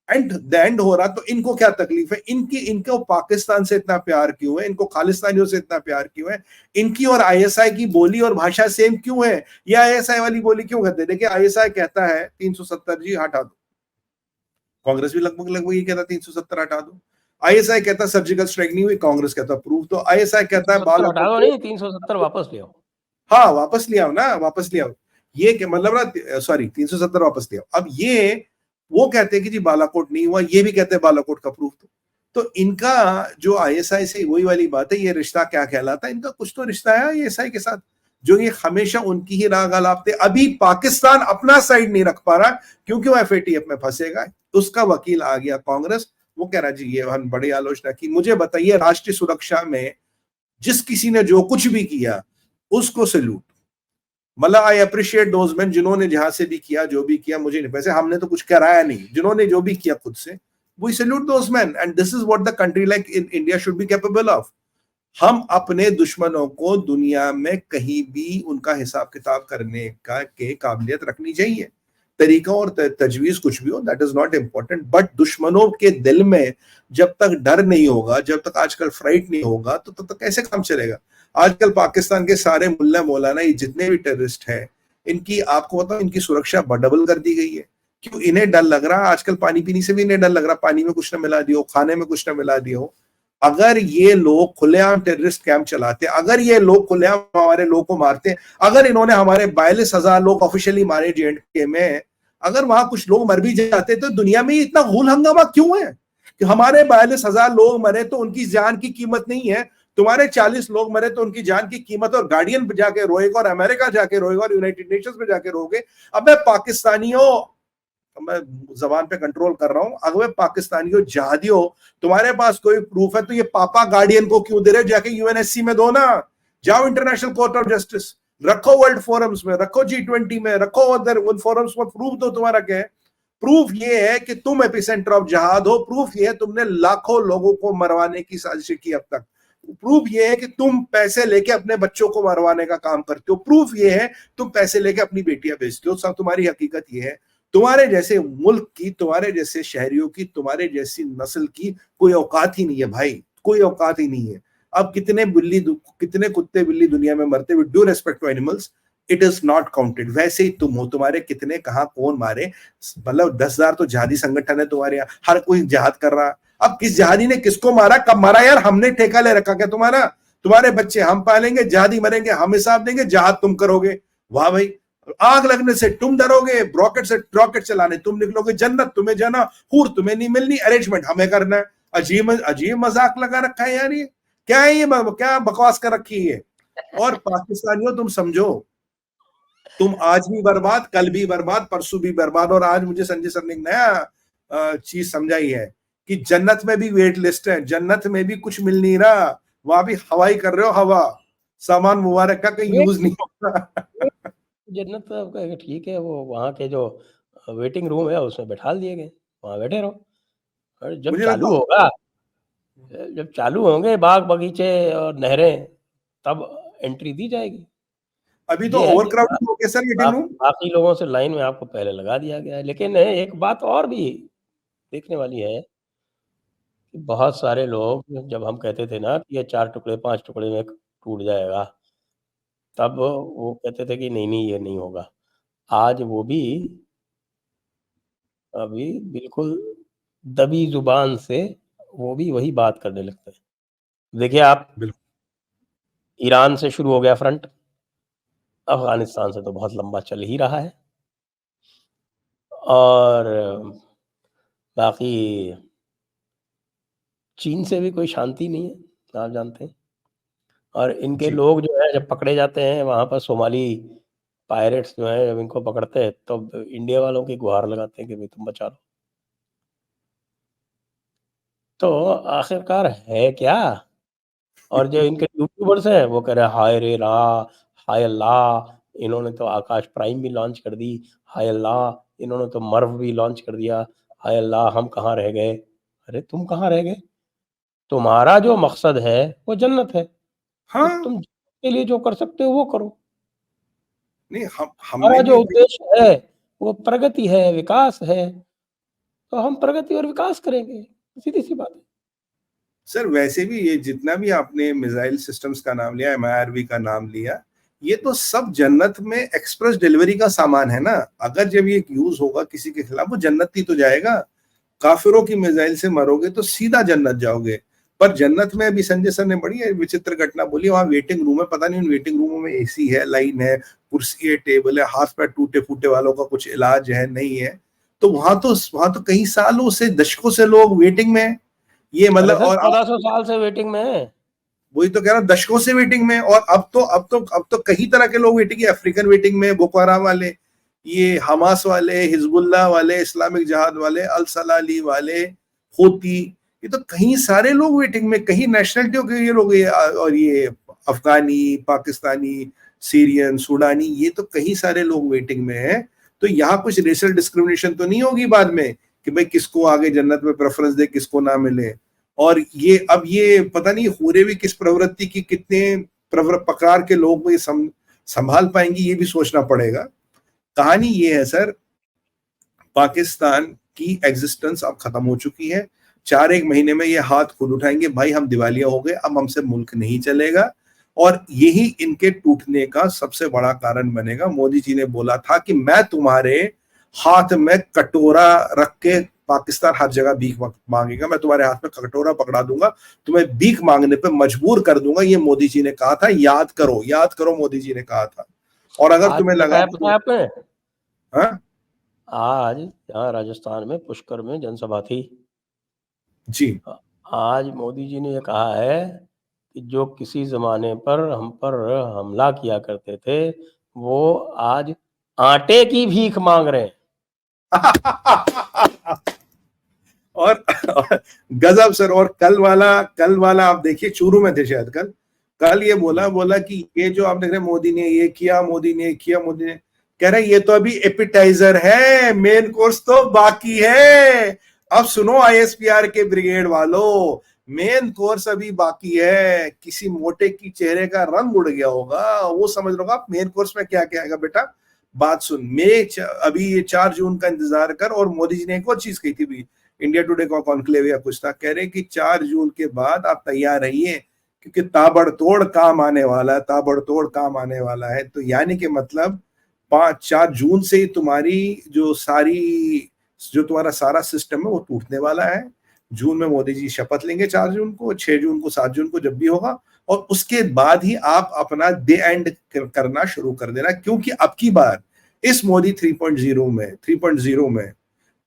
[SPEAKER 2] द एंड हो रहा तो इनको क्या तकलीफ है? इनको पाकिस्तान से इतना प्यार क्यों है? इनको खालिस्तानियों से इतना प्यार क्यों है? इनकी और आईएसआई की बोली और भाषा सेम क्यों है? या आईएसआई वाली बोली क्यों करते? देखिए आईएसआई कहता है 370 जी हटा दो, कांग्रेस भी लगभग लगभग ये कहता है 370 हटा दो। आईएसआई कहता है सर्जिकल स्ट्राइक नहीं हुई, कांग्रेस कहता प्रूफ दो। आईएसआई कहता है
[SPEAKER 1] 370 हटा दो
[SPEAKER 2] बालाकोट,
[SPEAKER 1] नहीं, 370 वापस ले आओ।
[SPEAKER 2] हाँ वापस ले आओ ना, वापस ले आओ। ये क्या मतलब ना, सॉरी 370 वापस ले आओ। अब ये वो कहते हैं कि जी बालाकोट नहीं हुआ, ये भी कहते हैं बालाकोट का प्रूफ दो। तो इनका जो आईएसआई से वही वाली बात है, ये रिश्ता क्या कहलाता है, इनका कुछ तो रिश्ता है आईएसआई के साथ, जो ये हमेशा उनकी ही राह गलापते। अभी पाकिस्तान अपना साइड नहीं रख पा रहा क्योंकि वो एफएटीएफ में फंसेगा। उसका वकील आ गया कांग्रेस, वो कह रहा जी ये हम बड़ी आलोचना की। मुझे बताइए राष्ट्रीय सुरक्षा में जिस किसी ने जो कुछ भी किया उसको सैल्यूट। मतलब आई अप्रिशिएट दोज मैन जिन्होंने जहां से भी किया, जो भी किया, मुझे नहीं, वैसे हमने तो कुछ कराया नहीं, जिन्होंने जो भी किया खुद से, we salute those man and this is what the country like in India should be capable of. हम अपने दुश्मनों को दुनिया में कहीं भी उनका हिसाब किताब करने का के काबिलियत रखनी चाहिए। तरीका और तजवीज कुछ भी हो, that is not important, but दुश्मनों के दिल में जब तक डर नहीं होगा, जब तक आजकल फ्राइट नहीं होगा, तो तब तक कैसे काम चलेगा। आजकल पाकिस्तान के सारे मुल्ला मौलाना ये जितने भी टेररिस्ट हैं, इनकी आपको बताऊं इनकी सुरक्षा डबल कर दी गई है। क्यों? इन्हें डर लग रहा है, आजकल पानी पीने से भी इन्हें डर लग रहा, पानी में कुछ ना मिला दियो, खाने में कुछ ना मिला दियो। अगर ये लोग खुलेआम टेररिस्ट कैंप चलाते, अगर ये लोग खुलेआम हमारे लोगों को मारते, अगर इन्होंने हमारे 42,000 लोग ऑफिशियली मारे J&K में, अगर वहां कुछ लोग मर भी जाते तो दुनिया में इतना गूल हंगामा क्यों है कि हमारे 42,000 लोग मरे तो उनकी जान की कीमत नहीं है, तुम्हारे 40 लोग मरे तो उनकी जान की कीमत, और गार्डियन पे जाके रोएगा, और अमेरिका जाके रोएगा, और यूनाइटेड नेशंस पे जाके रोगे। अब मैं पाकिस्तानियों, मैं जबान पे कंट्रोल कर रहा हूं, अगर पाकिस्तानियों जहादियों तुम्हारे पास कोई प्रूफ है तो ये पापा गार्डियन को क्यों दे रहे, जाके यूएनएससी में दो ना, जाओ इंटरनेशनल कोर्ट ऑफ जस्टिस रखो, वर्ल्ड फोरम्स में रखो, G20 में रखो, उधर उन फोरम्स में प्रूफ दो। तुम्हारा क्या है प्रूफ? ये है कि तुम एपिसेंटर ऑफ जहाद हो, प्रूफ ये है तुमने लाखों लोगों को मरवाने की साजिश की अब तक, प्रूफ ये है कि तुम पैसे लेके अपने बच्चों को मरवाने का काम करते हो, प्रूफ ये है तुम पैसे लेके अपनी बेटियां बेचते हो। सब तुम्हारी हकीकत ये है, तुम्हारे जैसे मुल्क की, तुम्हारे जैसे शहरियों की, तुम्हारे जैसी नस्ल की कोई औकात ही नहीं है भाई, कोई औकात ही नहीं है। अब कितने कुत्ते बिल्ली दुनिया में मरते, with due respect to animals, it is not counted. वैसे ही तुम हो, तुम्हारे कितने कहां कौन मारे, मतलब 10,000 तो जहादी संगठन है तुम्हारे यहाँ, हर कोई जहाद कर रहा। अब किस जहादी ने किसको मारा, कब मारा यार, हमने ठेका ले रखा क्या तुम्हारा? तुम्हारे बच्चे हम पालेंगे, जहादी मरेंगे हम हिसाब देंगे, जहाद तुम करोगे। वाह भाई, आग लगने से तुम डरोगे, रॉकेट से रॉकेट चलाने तुम निकलोगे, जन्नत तुम्हें जाना, हूर तुम्हें नहीं मिलनी, अरेंजमेंट हमें करना है। अजीब अजीब मजाक लगा रखा है यार, ये क्या है, ये क्या बकवास कर रखी है। और पाकिस्तानियों तुम समझो, तुम आज भी बर्बाद, कल भी बर्बाद, परसों भी बर्बाद। और आज मुझे संजय सर ने एक नया चीज समझाई है कि जन्नत में भी वेट लिस्ट है, जन्नत में भी कुछ मिल नहीं रहा, वहां भी हवाई कर रहे हो, हवा, सामान मुबारक का कहीं यूज नहीं होता।
[SPEAKER 1] जन्नत तो ठीक है, वो वहाँ के जो वेटिंग रूम है उसमें बैठा दिए गए, वहाँ बैठे रहो, और जब चालू होगा, जब चालू होंगे बाग बगीचे और नहरें, तब एंट्री दी जाएगी।
[SPEAKER 2] अभी तो ओवरक्राउडेड हो गया सर वेटिंग रूम,
[SPEAKER 1] बाकी लोगों से लाइन में आपको पहले लगा दिया गया है। लेकिन एक बात और भी देखने वाली है कि बहुत सारे लोग, जब हम कहते थे ना कि ये 4 टुकड़े 5 टुकड़े में टूट जाएगा, तब वो कहते थे कि नहीं ये नहीं होगा। आज वो भी अभी बिल्कुल दबी जुबान से वो भी वही बात करने लगते हैं। देखिए आप, ईरान से शुरू हो गया फ्रंट, अफगानिस्तान से तो बहुत लंबा चल ही रहा है, और बाकी चीन से भी कोई शांति नहीं है, आप जानते हैं। और इनके लोग जो है जब पकड़े जाते हैं वहाँ पर, सोमाली पायरेट्स जो हैं जब इनको पकड़ते हैं तो इंडिया वालों की गुहार लगाते हैं कि भाई तुम बचा लो। तो आखिरकार है क्या? और जो इनके यूट्यूबर्स हैं वो कह रहे हैं हाय रे रा, हाय अल्लाह, इन्होंने तो आकाश प्राइम भी लॉन्च कर दी, हाय अल्लाह इन्होंने तो मर्व भी लॉन्च कर दिया, हाय अल्लाह हम कहाँ रह गए। अरे तुम कहाँ रह गए? तुम्हारा जो मकसद है वो जन्नत है, तो तुम के लिए जो कर सकते हो वो करो।
[SPEAKER 2] नहीं,
[SPEAKER 1] हमारा जो उद्देश्य है वो प्रगति है, विकास है, तो हम प्रगति और विकास करेंगे, सीधी सी बात है।
[SPEAKER 2] सर वैसे भी ये जितना भी आपने मिसाइल सिस्टम्स का नाम लिया, MIRV का नाम लिया, ये तो सब जन्नत में एक्सप्रेस डिलीवरी का सामान है ना। अगर जब ये यूज होगा किसी के खिलाफ, वो जन्नत ही तो जाएगा। काफिरों की मिसाइल से मरोगे तो सीधा जन्नत जाओगे, पर जन्नत में अभी संजय सर ने बड़ी विचित्र घटना बोली, वहां वेटिंग रूम है, पता नहीं उन वेटिंग रूमों में एसी है, लाइन है, कुर्सी है, टेबल है, हाथ पैर टूटे फूटे वालों का कुछ इलाज है नहीं है, तो वहां तो कई सालों से, दशकों से लोग वेटिंग में है। ये मतलब, और
[SPEAKER 1] 1400 साल से वेटिंग में है।
[SPEAKER 2] वही तो कह रहा हूं, दशकों से वेटिंग में। और अब तो कई तरह के लोग वेटिंग है, अफ्रीकन वेटिंग में, बोको हराम वाले, ये हमास वाले, हिजबुल्लाह वाले, इस्लामिक जिहाद वाले, अल सलाली वाले, होती, ये तो कई सारे लोग वेटिंग में, कई नेशनलिटियों के ये लोग, और ये अफगानी, पाकिस्तानी, सीरियन, सूडानी, ये तो कई सारे लोग वेटिंग में है। तो यहाँ कुछ रेशल डिस्क्रिमिनेशन तो नहीं होगी बाद में कि भाई किसको आगे जन्नत में प्रेफरेंस दे, किसको ना मिले। और ये अब ये पता नहीं होरे भी किस प्रवृत्ति की, कितने प्रकार के लोग ये संभाल पाएंगे, ये भी सोचना पड़ेगा। कहानी ये है सर, पाकिस्तान की एग्जिस्टेंस अब खत्म हो चुकी है। 4-1 महीने में ये हाथ खुद उठाएंगे, भाई हम दिवालिया हो गए, अब हमसे मुल्क नहीं चलेगा। और यही इनके टूटने का सबसे बड़ा कारण बनेगा। मोदी जी ने बोला था कि मैं तुम्हारे हाथ में कटोरा रख के, पाकिस्तान हर जगह भीख मांगेगा, मैं तुम्हारे हाथ में कटोरा पकड़ा दूंगा, तुम्हें भीख मांगने पे मजबूर कर दूंगा, ये मोदी जी ने कहा था। याद करो मोदी जी ने कहा था। और अगर तुम्हें लगा,
[SPEAKER 1] पता है आपने,
[SPEAKER 2] हाँ
[SPEAKER 1] आज यहाँ राजस्थान में पुष्कर में जनसभा थी
[SPEAKER 2] जी,
[SPEAKER 1] आज मोदी जी ने ये कहा है कि जो किसी जमाने पर हम पर हमला किया करते थे, वो आज आटे की भीख मांग रहे हैं।
[SPEAKER 2] और गजब सर। और कल वाला आप देखिए, चूरू में थे शायद कल ये बोला कि ये जो आप देख रहे हैं, मोदी ने ये किया, मोदी ने कह रहे ये तो अभी एपिटाइजर है, मेन कोर्स तो बाकी है। अब सुनो आईएसपीआर के ब्रिगेड वालों, मेन कोर्स अभी बाकी है। किसी मोटे की चेहरे का रंग उड़ गया होगा, वो समझ लो आप मेन कोर्स में क्या क्या आएगा। बेटा बात सुन, अभी ये 4 जून का इंतजार कर। और मोदी जी ने एक और चीज कही थी भी, इंडिया टुडे का कॉन्क्लेव या कुछ था, कह रहे कि 4 जून के बाद आप तैयार रहिए, क्योंकि ताबड़तोड़ काम आने वाला है। तो यानी कि मतलब 4 जून से ही तुम्हारा सारा सिस्टम है वो टूटने वाला है। जून में मोदी जी शपथ लेंगे, 4 जून को, 6 जून को, 7 जून को, जब भी होगा। और उसके बाद ही आप अपना डे एंड करना शुरू कर देना, क्योंकि अब की बार इस मोदी 3.0 में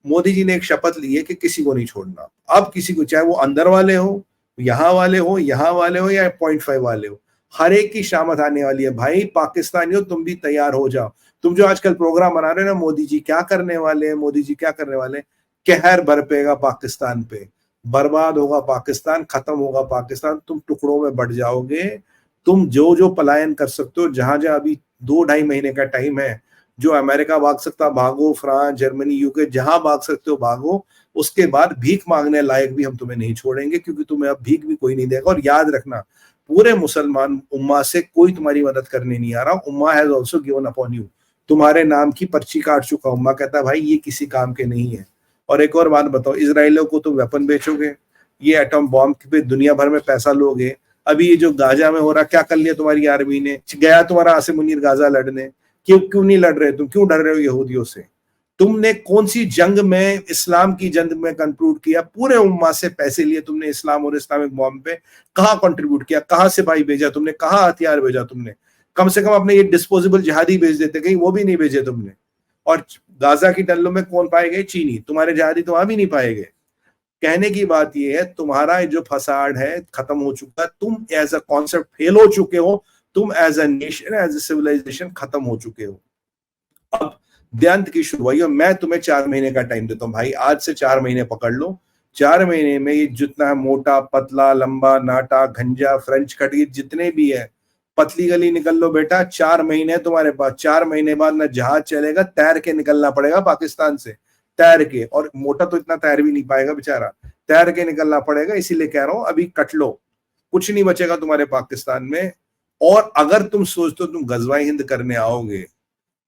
[SPEAKER 2] मोदी जी ने एक शपथ ली है कि किसी को नहीं छोड़ना। अब किसी को, चाहे वो अंदर वाले हो, यहाँ वाले हो या 0.5 वाले हो, हर एक की शामत आने वाली है। भाई पाकिस्तानियों, तुम भी तैयार हो जाओ। तुम जो आजकल प्रोग्राम बना रहे हो ना, मोदी जी क्या करने वाले हैं, कहर बरपेगा पाकिस्तान पे, बर्बाद होगा पाकिस्तान, खत्म होगा पाकिस्तान, तुम टुकड़ों में बढ़ जाओगे। तुम जो पलायन कर सकते हो, जहां अभी 2-2.5 महीने का टाइम है, जो अमेरिका भाग सकता भागो, फ्रांस, जर्मनी, यूके, जहां भाग सकते हो भागो। उसके बाद भीख मांगने लायक भी हम तुम्हें नहीं छोड़ेंगे, क्योंकि तुम्हें अब भीख भी कोई नहीं देगा। और याद रखना, पूरे मुसलमान उम्मा से कोई तुम्हारी मदद करने नहीं आ रहा। Ummah has also given upon you, तुम्हारे नाम की पर्ची काट चुका। उम्मा कहता है भाई ये किसी काम के नहीं है। और एक और बात बताओ, इजराइलियों को तुम वेपन बेचोगे, ये एटम बॉम्ब पे दुनिया भर में पैसा लोगे। अभी ये जो गाजा में हो रहा, क्या कर लिया तुम्हारी आर्मी ने? गया तुम्हारा आसिम मुनीर गाजा लड़ने, क्यों नहीं लड़ रहे तुम? क्यों डर रहे हो यहूदियों से? तुमने कौन सी जंग में, इस्लाम की जंग में कंट्रीब्यूट किया? पूरे उम्मा से पैसे लिए तुमने इस्लाम और इस्लामिक बॉम्ब पे। कहाँ कंट्रीब्यूट किया? कहाँ सिपाही भेजा तुमने? कहाँ हथियार भेजा तुमने? कम से कम अपने ये डिस्पोजेबल जिहादी भेज देते, कहीं वो भी नहीं भेजे तुमने। और गाजा की टल्लों में कौन पाए गए? चीनी। तुम्हारे जिहादी तो वहां भी नहीं पाए गए। कहने की बात यह है, तुम्हारा जो फसाड है खत्म हो चुका है। तुम एज अ कॉन्सेप्ट फेल हो चुके हो। तुम as a nation, as a civilisation खत्म हो चुके हो। अब देहांत की शुरुआत है। मैं तुम्हें 4 महीने का टाइम देता हूँ भाई, आज से 4 महीने पकड़ लो। 4 महीने में ये जितना मोटा, पतला, लंबा, नाटा, घंजा, फ्रेंच कट, ये जितने भी है, पतली गली निकल लो बेटा। 4 महीने तुम्हारे पास। 4 महीने बाद ना जहाज चलेगा, तैर के निकलना पड़ेगा पाकिस्तान से, तैर के। और मोटा तो इतना तैर भी नहीं पाएगा बेचारा, तैर के निकलना पड़ेगा। इसीलिए कह रहा हूं अभी कट लो, कुछ नहीं बचेगा तुम्हारे पाकिस्तान में। और अगर तुम सोचते हो तुम गजवाए हिंद करने आओगे,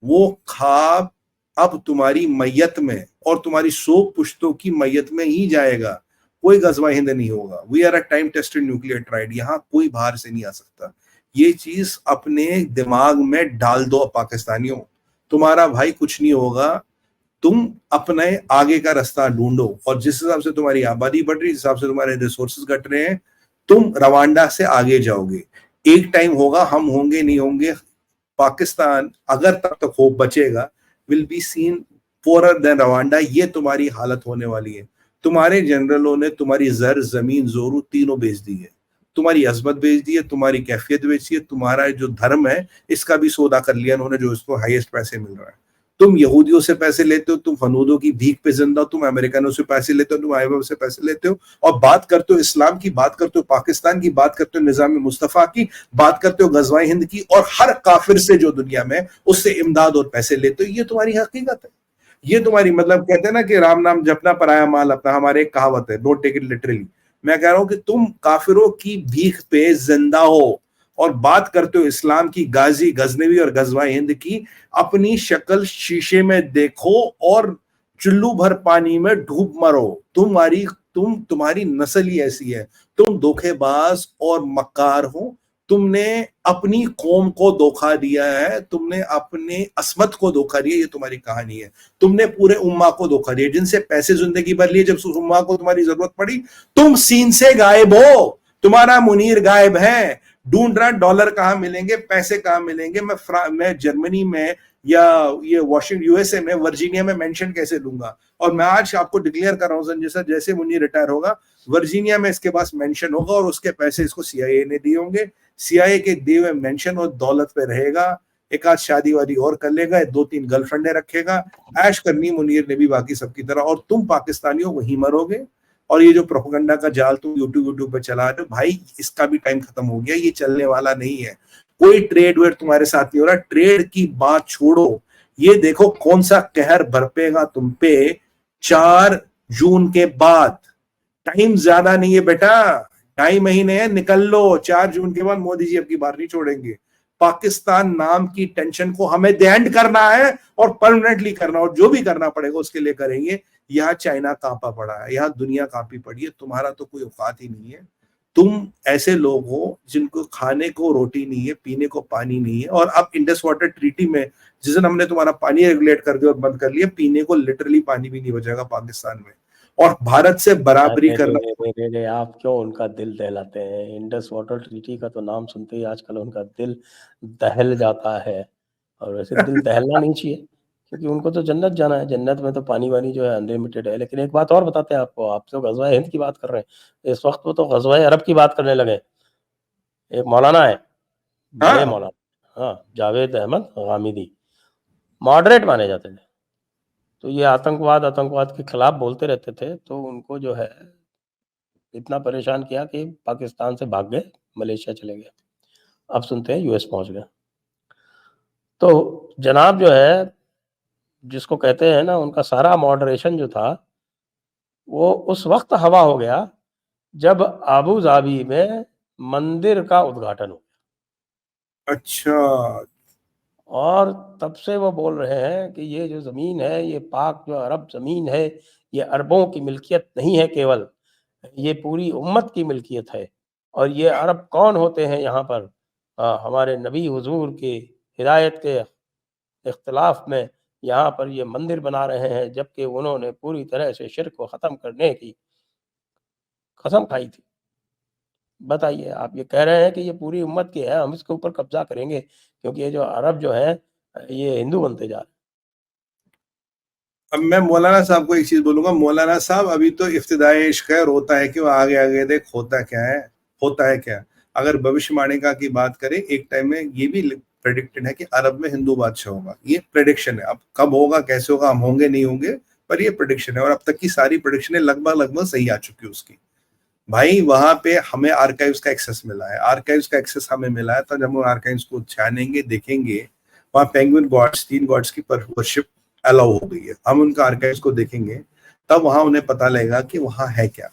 [SPEAKER 2] वो ख्वाब अब तुम्हारी मैयत में और तुम्हारी 100 पुश्तों की मैयत में ही जाएगा। कोई गजवाए हिंद नहीं होगा। We are a time tested nuclear tried. यहाँ कोई बाहर से नहीं आ सकता। ये चीज अपने दिमाग में डाल दो पाकिस्तानियों, तुम्हारा भाई कुछ नहीं होगा। तुम अपने आगे का रास्ता ढूंढो। और जिस हिसाब से तुम्हारी आबादी बढ़ रही है, जिस हिसाब से तुम्हारे रिसोर्सेज घट रहे हैं, तुम रवांडा से आगे जाओगे, एक टाइम होगा हम होंगे नहीं होंगे, पाकिस्तान अगर तब तक होप बचेगा will be seen poorer than Rwanda. ये तुम्हारी हालत होने वाली है। तुम्हारे जनरलों ने तुम्हारी जर, जमीन, जोरू तीनों बेच दी है, तुम्हारी अजमत बेच दी है, तुम्हारी कैफियत बेची है, तुम्हारा जो धर्म है इसका भी सौदा कर लिया उन्होंने, जो इसको हाईएस्ट पैसे मिल रहा है। तुम यहूदियों से पैसे लेते हो, तुम हनूदों की भीख पे जिंदा हो, तुम अमेरिकनों से पैसे लेते हो, तुम IMF से पैसे लेते हो, और बात करते हो इस्लाम की, बात करते हो पाकिस्तान की, बात करते हो निजाम मुस्तफा की, बात करते हो गजवाए हिंद की, और हर काफिर से जो दुनिया में उससे इमदाद और पैसे लेते हो। ये तुम्हारी हकीकत है, ये तुम्हारी, मतलब कहते हैं ना कि राम नाम जपना पराया माल अपना, हमारे एक कहावत है, डोंट टेक इट लिटरली। मैं कह रहा हूं कि तुम काफिरों की भीख पे जिंदा हो और बात करते हो इस्लाम की, गाजी, गजनवी और गजवा हिंद की। अपनी शक्ल शीशे में देखो और चुल्लू भर पानी में डूब मरो। तुम्हारी नस्ल ही ऐसी है, तुम धोखेबाज और मक्कार हो। तुमने अपनी कौम को धोखा दिया है, तुमने अपने असमत को धोखा दिया, ये तुम्हारी कहानी है। तुमने पूरे उम्मा को धोखा दिया, जिनसे पैसे जिंदगी भर लिए, जब उस उम्मा को तुम्हारी जरूरत पड़ी तुम सीन से गायब हो। तुम्हारा मुनीर गायब है, ढूंढ रहा डॉलर कहां मिलेंगे, पैसे कहां मिलेंगे। मैं जर्मनी में या ये वॉशिंगटन USA में, वर्जीनिया में मेंशन कैसे लूंगा। और मैं आज आपको डिक्लेयर कर रहा हूं संजय सर, जैसे मुनीर रिटायर होगा वर्जीनिया में इसके पास मेंशन होगा और उसके पैसे इसको CIA ने दिए होंगे। CIA के दिए हुए मेंशन और दौलत पे रहेगा, एक आध शादी वादी और कर लेगा, 2-3 गर्लफ्रेंडे रखेगा, ऐश करनी मुनीर ने भी बाकी सबकी तरह, और तुम पाकिस्तानियों वहीं मरोगे। और ये जो प्रोपेगेंडा का जाल तुम यूट्यूब पे चला रहे हो भाई, इसका भी टाइम खत्म हो गया, ये चलने वाला नहीं है। कोई ट्रेड वेड तुम्हारे साथ नहीं हो रहा, ट्रेड की बात छोड़ो। ये देखो कौन सा कहर बरपेगा तुम पे 4 जून के बाद। टाइम ज्यादा नहीं है बेटा, 2.5 महीने है, निकल लो। 4 जून के बाद मोदी जी अब की बार नहीं छोड़ेंगे। पाकिस्तान नाम की टेंशन को हमें द एंड करना है और परमानेंटली करना, और जो भी करना पड़ेगा उसके लिए करेंगे। यहाँ चाइना कांपा पड़ा है, यहाँ दुनिया कांपी पड़ी है, तुम्हारा तो कोई औकात ही नहीं है। तुम ऐसे लोग हो जिनको खाने को रोटी नहीं है, पीने को पानी नहीं है। और अब इंडस वाटर ट्रीटी में जिस दिन हमने तुम्हारा पानी रेगुलेट कर दिया और बंद कर लिया, पीने को लिटरली पानी भी नहीं बचेगा पाकिस्तान में। और भारत से बराबरी करना।
[SPEAKER 1] आप क्यों उनका दिल दहलाते हैं? इंडस वाटर ट्रीटी का तो नाम सुनते ही आजकल उनका दिल दहल जाता है, और वैसे दिल दहलना नहीं चाहिए, क्योंकि उनको तो जन्नत जाना है। जन्नत में तो पानी वानी जो है अनलिमिटेड है। लेकिन एक बात और बताते हैं आपको, आप तो गजवाए हिंद की बात कर रहे हैं, इस वक्त वो तो गजवाए अरब की बात करने लगे। एक मौलाना है, बड़े
[SPEAKER 2] हाँ,
[SPEAKER 1] मौलाना, हाँ, जावेद अहमद गामिदी, मॉडरेट माने जाते थे। तो ये आतंकवाद के खिलाफ बोलते रहते थे, तो उनको जो है इतना परेशान किया कि पाकिस्तान से भाग गए, मलेशिया चले गए। अब सुनते हैं US पहुंच गए। तो जनाब जो है, जिसको कहते हैं ना, उनका सारा मॉडरेशन जो था वो उस वक्त हवा हो गया जब अबू धाबी में मंदिर का उद्घाटन हो गया।
[SPEAKER 2] अच्छा,
[SPEAKER 1] और तब से वो बोल रहे हैं कि ये जो ज़मीन है, ये पाक जो अरब ज़मीन है, ये अरबों की मिल्कियत नहीं है केवल, ये पूरी उम्मत की मिल्कियत है। और ये अरब कौन होते हैं यहाँ पर? हमारे नबी हुजूर की हिदायत के इख्तिलाफ में यहाँ पर ये मंदिर बना रहे हैं, जबकि उन्होंने पूरी तरह से शिर्क को ख़त्म करने की कसम खाई थी। बताइए, आप ये कह रहे हैं कि ये पूरी उम्मत की है, हम इसके ऊपर कब्ज़ा करेंगे, क्योंकि ये जो अरब जो हैं ये हिंदू बनते जा रहे हैं।
[SPEAKER 2] अब मैं मौलाना साहब को एक चीज बोलूंगा। मौलाना साहब अभी तो इफ्तिदाई इश्क है, रोता है क्यों, आगे आगे देख होता क्या है, होता है क्या। अगर भविष्यवाणिका की बात करें, एक टाइम में ये भी प्रेडिक्टेड है कि अरब में हिंदू बादशाह होगा। ये प्रेडिक्शन है, अब कब होगा कैसे होगा हम होंगे नहीं होंगे, पर ये प्रेडिक्शन है। और अब तक की सारी प्रेडिक्शनें लगभग सही आ चुकी है उसकी। भाई वहां पे हमें आर्काइव्स का एक्सेस मिला है, आर्काइव्स का एक्सेस हमें मिला है, तो जब हम आर्काइव्स को छानेंगे देखेंगे, वहां पेंगुइन गॉड्स, 3 गॉड्स की वर्शिप अलाउ हो गई है। हम उनका आर्काइव्स को देखेंगे तब वहां उन्हें पता लगेगा कि वहां है क्या।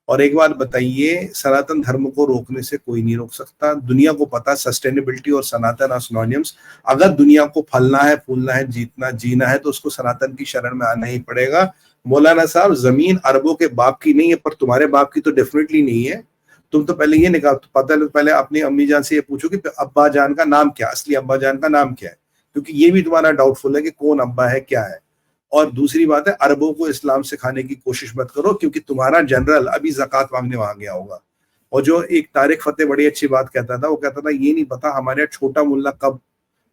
[SPEAKER 2] और एक बात बताइए, सनातन धर्म को रोकने से कोई नहीं रोक सकता। दुनिया को पता, सस्टेनेबिलिटी और सनातन सिनोनिम्स। अगर दुनिया को फलना है, फूलना है, जीना है, तो उसको सनातन की शरण में आना ही पड़ेगा। मौलाना साहब, जमीन अरबों के बाप की नहीं है, पर तुम्हारे बाप की तो डेफिनेटली नहीं है। तुम तो पहले ये निकाल, पहले अपनी अम्मी जान से ये पूछो कि अब्बा जान का नाम क्या, असली अब्बा जान का नाम क्या है, क्योंकि ये भी तुम्हारा डाउटफुल है कि कौन अब्बा है, क्या है। और दूसरी बात है, अरबों को इस्लाम सिखाने की कोशिश मत करो, क्योंकि तुम्हारा जनरल अभी ज़कात मांगने वहां गया होगा और जो एक तारिक फतेह बड़ी अच्छी बात कहता था, वो कहता था ये नहीं पता हमारे यहाँ छोटा मुल्ला कब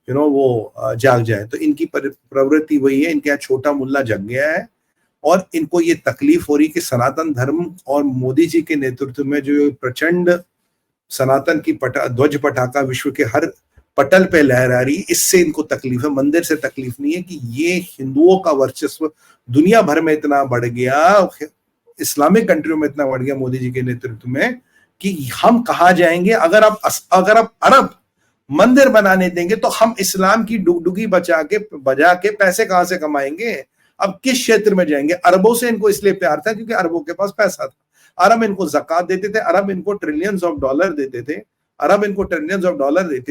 [SPEAKER 2] वो जाग जाए। तो इनकी प्रवृत्ति वही है, इनके यहाँ छोटा मुल्ला जग गया है और इनको ये तकलीफ हो रही कि सनातन धर्म और मोदी जी के नेतृत्व में जो प्रचंड सनातन की ध्वज पटाखा विश्व के हर पटल पे लहरा रही, इससे इनको तकलीफ है। मंदिर से तकलीफ नहीं है कि ये हिंदुओं का वर्चस्व दुनिया भर में इतना बढ़ गया, इस्लामिक कंट्रियों में इतना बढ़ गया मोदी जी के नेतृत्व में, कि हम कहा जाएंगे अगर आप अरब मंदिर बनाने देंगे तो हम इस्लाम की डुगडुगी बजा के पैसे कहां से कमाएंगे? अब किस क्षेत्र में जाएंगे? अरबों से इनको इसलिए प्यार था क्योंकि अरबों के पास पैसा था। अरब इनको ज़कात देते थे, अरब इनको ट्रिलियंस ऑफ डॉलर देते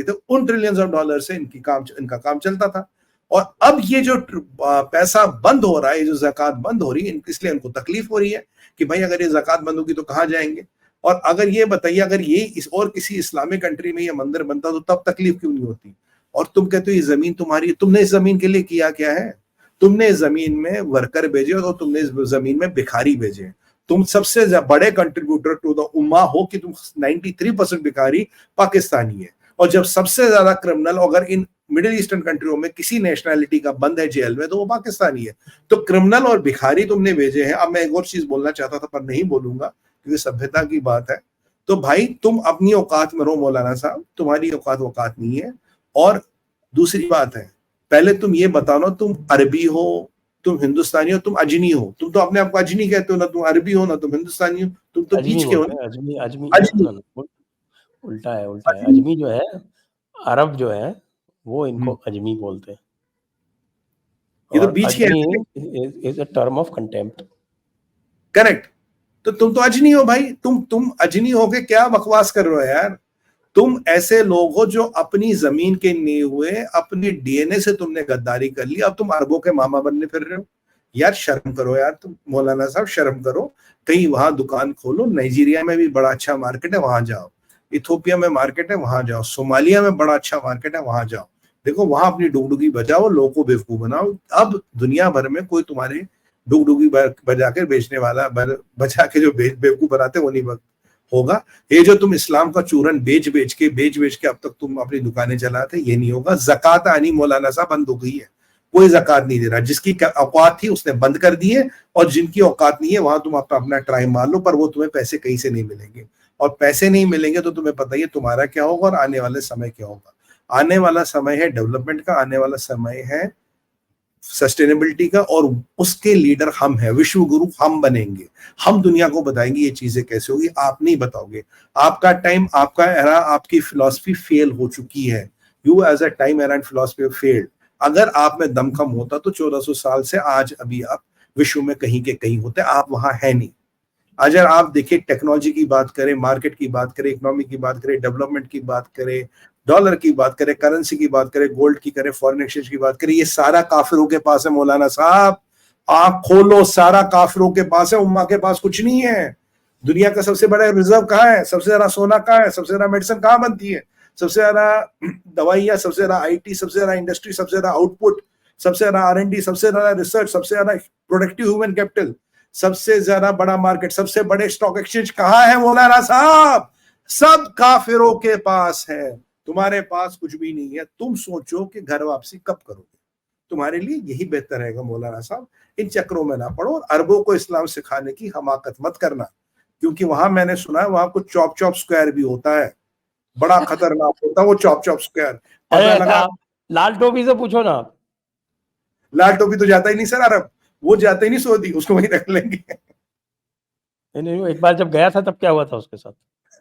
[SPEAKER 2] थे, उन ट्रिलियंस ऑफ डॉलर से इनका काम चलता था। और अब ये जो पैसा बंद हो रहा है, जो ज़कात बंद हो रही है, इसलिए इनको तकलीफ हो रही है कि भाई अगर ये ज़कात बंद होगी तो कहाँ जाएंगे? और अगर ये बताइए, अगर ये और किसी इस्लामिक कंट्री में ये मंदिर बनता तो तब तकलीफ क्यों नहीं होती? और तुम कहते हो ये जमीन तुम्हारी, तुमने इस जमीन के लिए किया क्या है? तुमने इस जमीन में वर्कर भेजे और तुमने इस जमीन में भिखारी भेजे। तुम सबसे बड़े कंट्रीब्यूटर टू द उम्मा हो कि तुम 93% भिखारी पाकिस्तानी है। और जब सबसे ज्यादा क्रिमिनल अगर इन मिडिल ईस्टर्न कंट्रियों में किसी नेशनैलिटी का बंद है जेल में तो वो पाकिस्तानी है। तो क्रिमिनल और भिखारी तुमने भेजे हैं। अब मैं एक और चीज बोलना चाहता था पर नहीं बोलूंगा क्योंकि सभ्यता की बात है। तो भाई तुम अपनी औकात में रहो मौलाना साहब, तुम्हारी औकात नहीं है। और दूसरी बात है, पहले तुम ये बताओ ना, तुम अरबी हो, तुम हिंदुस्तानी हो, तुम अजनी हो। तुम तो अपने आप को अजनी कहते हो, ना तुम अरबी हो ना तुम हिंदुस्तानी हो, तुम तो बीच के हो ना।
[SPEAKER 1] अजमी उल्टा है। अजमी जो है, अरब जो है वो इनको अजमी बोलते हैं।
[SPEAKER 2] ये तो बीच के
[SPEAKER 1] is a term of contempt.
[SPEAKER 2] Correct. तो तुम तो अजनी हो भाई, तुम अजनी हो के क्या बकवास कर रहे हो यार? तुम ऐसे लोग हो जो अपनी जमीन के नहीं हुए, अपनी डीएनए से तुमने गद्दारी कर ली, अब तुम अरबों के मामा बनने फिर रहे हो। यार शर्म करो यार, तुम मौलाना साहब शर्म करो। कहीं वहां दुकान खोलो, नाइजीरिया में भी बड़ा अच्छा मार्केट है वहां जाओ, इथोपिया में मार्केट है वहां जाओ, सोमालिया में बड़ा अच्छा मार्केट है वहां जाओ, देखो वहां अपनी डुगडुगी बजाओ, लोगों को बेवकूफ बनाओ। अब दुनिया भर में कोई तुम्हारे डुगडुगी बजा के बेचने वाला, बजा के जो बेवकूफ बनाते वो नहीं होगा। ये जो तुम इस्लाम का चूरन बेच बेच के अब तक तुम अपनी दुकानें चलाते, ये नहीं होगा। ज़कात आनी मौलाना साहब बंद हो गई है, कोई ज़कात नहीं दे रहा। जिसकी औकात थी उसने बंद कर दी है, और जिनकी औकात नहीं है वहां तुम अपना ट्राई मार लो, पर वो तुम्हें पैसे कहीं से नहीं मिलेंगे। और पैसे नहीं मिलेंगे तो तुम्हें पता ही है तुम्हारा क्या होगा और आने वाले समय क्या होगा। आने वाला समय है डेवलपमेंट का, आने वाला समय है सस्टेनेबिलिटी का, और उसके लीडर हम हैं, विश्व गुरु हम बनेंगे। हम दुनिया को बताएंगे ये चीजें कैसे होगी, आप नहीं बताओगे। आपका टाइम, आपका एरा, आपकी फिलॉसफी फेल हो चुकी है। You as a time era and philosophy failed. अगर आप में दमखम होता तो 1400 साल से आज अभी आप विश्व में कहीं के कहीं होते, आप वहां है नहीं। अगर आप देखिए टेक्नोलॉजी की बात करें, मार्केट की बात करें, इकोनॉमी की बात करें, डेवलपमेंट की बात करें, डॉलर की बात करें, करेंसी की बात करें, गोल्ड की करें, फॉरेन एक्सचेंज की बात करें, ये सारा काफिरों के पास है मौलाना साहब। आंख खोलो, सारा काफिरों के पास है, उम्मा के पास कुछ नहीं है। दुनिया का सबसे बड़ा रिजर्व कहाँ है? सबसे ज्यादा सोना कहाँ है? सबसे ज्यादा मेडिसिन कहाँ बनती है? सबसे ज्यादा दवाइयां, सबसे ज्यादा आईटी, सबसे ज्यादा इंडस्ट्री, सबसे ज्यादा आउटपुट, सबसे ज्यादा आर&डी, सबसे ज्यादा रिसर्च, सबसे ज्यादा प्रोडक्टिव ह्यूमन कैपिटल, सबसे ज्यादा बड़ा मार्केट, सबसे बड़े स्टॉक एक्सचेंज कहाँ है मौलाना साहब? सब काफिरों के पास है, तुम्हारे पास कुछ भी नहीं है। तुम सोचो कि घर वापसी कब करोगे, तुम्हारे लिए यही बेहतर रहेगा मौलाना साहब। इन चक्रों में ना पड़ो, अरबों को इस्लाम सिखाने की हमाकत मत करना, क्योंकि वहां मैंने सुना है वहां कुछ चॉप स्क्वायर भी होता है, बड़ा खतरनाक होता है वो चॉप स्क्वायर। पता लगा,
[SPEAKER 1] लाल टोपी से पूछो ना।
[SPEAKER 2] लाल टोपी तो जाता ही नहीं सर अरब, वो जाता ही नहीं सऊदी, उसको वहीं रख लेंगे।
[SPEAKER 1] नहीं, एक बार जब गया था तब क्या हुआ था उसके साथ?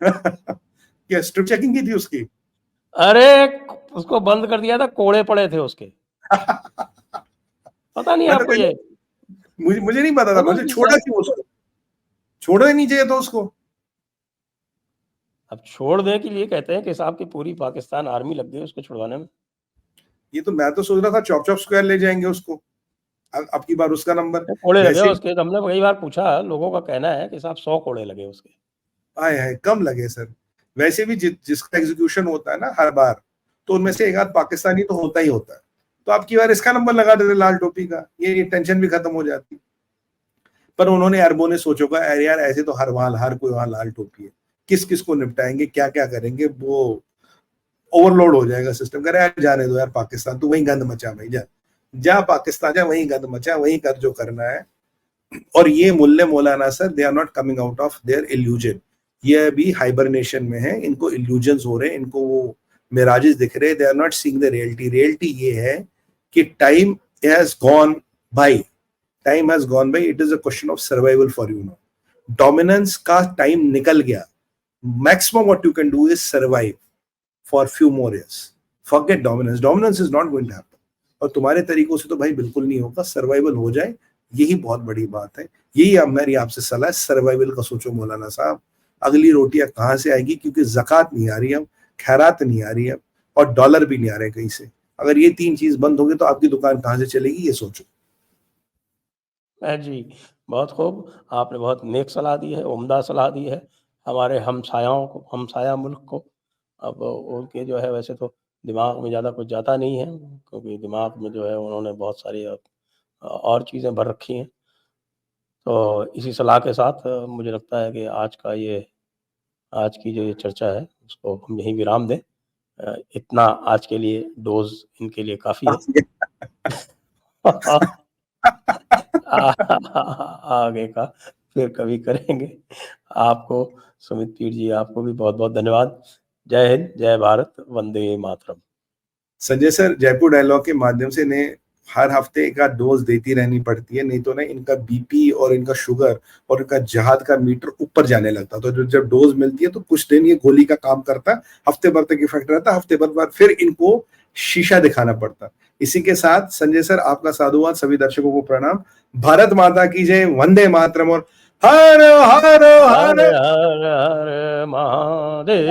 [SPEAKER 2] क्या स्ट्रिप चेकिंग की थी उसकी?
[SPEAKER 1] अरे उसको बंद कर दिया था, कोड़े पड़े थे उसके। पता नहीं आपको ये?
[SPEAKER 2] मुझे नहीं पता था। मुझे छोड़ा क्यों उसको? छोड़ना ही नहीं चाहिए था उसको।
[SPEAKER 1] अब छोड़ दे के लिए कहते हैं कि साहब की पूरी पाकिस्तान आर्मी लग गई उसको छुड़वाने में।
[SPEAKER 2] ये तो मैं तो सोच रहा था चॉप स्क्वायर ले जाएंगे उसको, अब की बार उसका नंबर।
[SPEAKER 1] कोड़े लगे उसके, हमने कई बार पूछा, लोगों का कहना है कि साहब 100 कोड़े लगे उसके।
[SPEAKER 2] आए कम लगे सर। वैसे भी जिसका एग्जीक्यूशन होता है ना हर बार, तो उनमें से एक आध पाकिस्तानी तो होता ही होता है। तो अब की बार इसका नंबर लगा देते लाल टोपी का, ये टेंशन भी खत्म हो जाती। पर उन्होंने, अरबों ने सोचोगा अरे यार ऐसे तो हर कोई वहां लाल टोपी है, किस किस को निपटाएंगे, क्या क्या करेंगे, वो ओवरलोड हो जाएगा सिस्टम। कह रहे यार जाने दो यार, पाकिस्तान तू वहीं गंद मचा भाई, जा जा पाकिस्तान, जा वहीं गंद मचा, वहीं कर जो करना है। और ये मुल्ले मौलाना sir, they are not coming out of their illusion, ये अभी हाइबरनेशन में है, इनको इल्यूजन्स हो रहे हैं, इनको वो मिराजेस दिख रहे हैं, they are not seeing the reality. Reality ये है कि time has gone by, time has gone by, it is a question of survival for you now. Dominance का टाइम निकल गया, maximum what you can do is survive for few more years, forget dominance, dominance is not going to happen, और तुम्हारे तरीकों से तो भाई बिल्कुल नहीं होगा, सर्वाइवल हो जाए, यही बहुत बड़ी बात है। यही अब मेरी आपसे सलाह है, सर्वाइवल का सोचो मौलाना साहब। अगली रोटियां कहाँ से आएगी, क्योंकि ज़कात नहीं आ रही है, खैरात नहीं आ रही है, और डॉलर भी नहीं आ रहे कहीं से। अगर ये 3 चीज बंद होगी तो आपकी दुकान कहाँ से चलेगी, ये सोचो।
[SPEAKER 1] जी, बहुत खूब, आपने बहुत नेक सलाह दी है, उम्दा सलाह दी है हमारे हमसायाओं को, हमसाया मुल्क को। अब उनके जो है वैसे तो दिमाग में ज़्यादा कुछ जाता नहीं है, क्योंकि दिमाग में जो है उन्होंने बहुत सारी और चीज़ें भर रखी हैं। तो इसी सलाह के साथ मुझे लगता है कि आज की जो ये चर्चा है, उसको हम यहीं विराम दें। इतना आज के लिए डोज़ इनके लिए काफ़ी है। आगे का फिर कभी करेंगे। आपको सुमित पीर जी, आपको भी बहुत-बहुत धन्यवाद। जय हिंद, जय भारत, वंदे मातरम।
[SPEAKER 2] संजय सर, जयपुर डायलॉग के माध्यम से इन्हें हर हफ्ते एक आध डोज देती रहनी पड़ती है, नहीं तो ना इनका बीपी और इनका शुगर और इनका जहाद का मीटर ऊपर जाने लगता। तो जब डोज मिलती है तो कुछ दिन ये गोली का काम करता है, हफ्ते भर तक इफेक्ट रहता है, हफ्ते भर बाद फिर इनको शीशा दिखाना पड़ता। इसी के साथ संजय सर आपका साधुवाद, सभी दर्शकों को प्रणाम। भारत माता की जय, वंदे मातरम और हर हर हर
[SPEAKER 1] हर हर हर महादेव।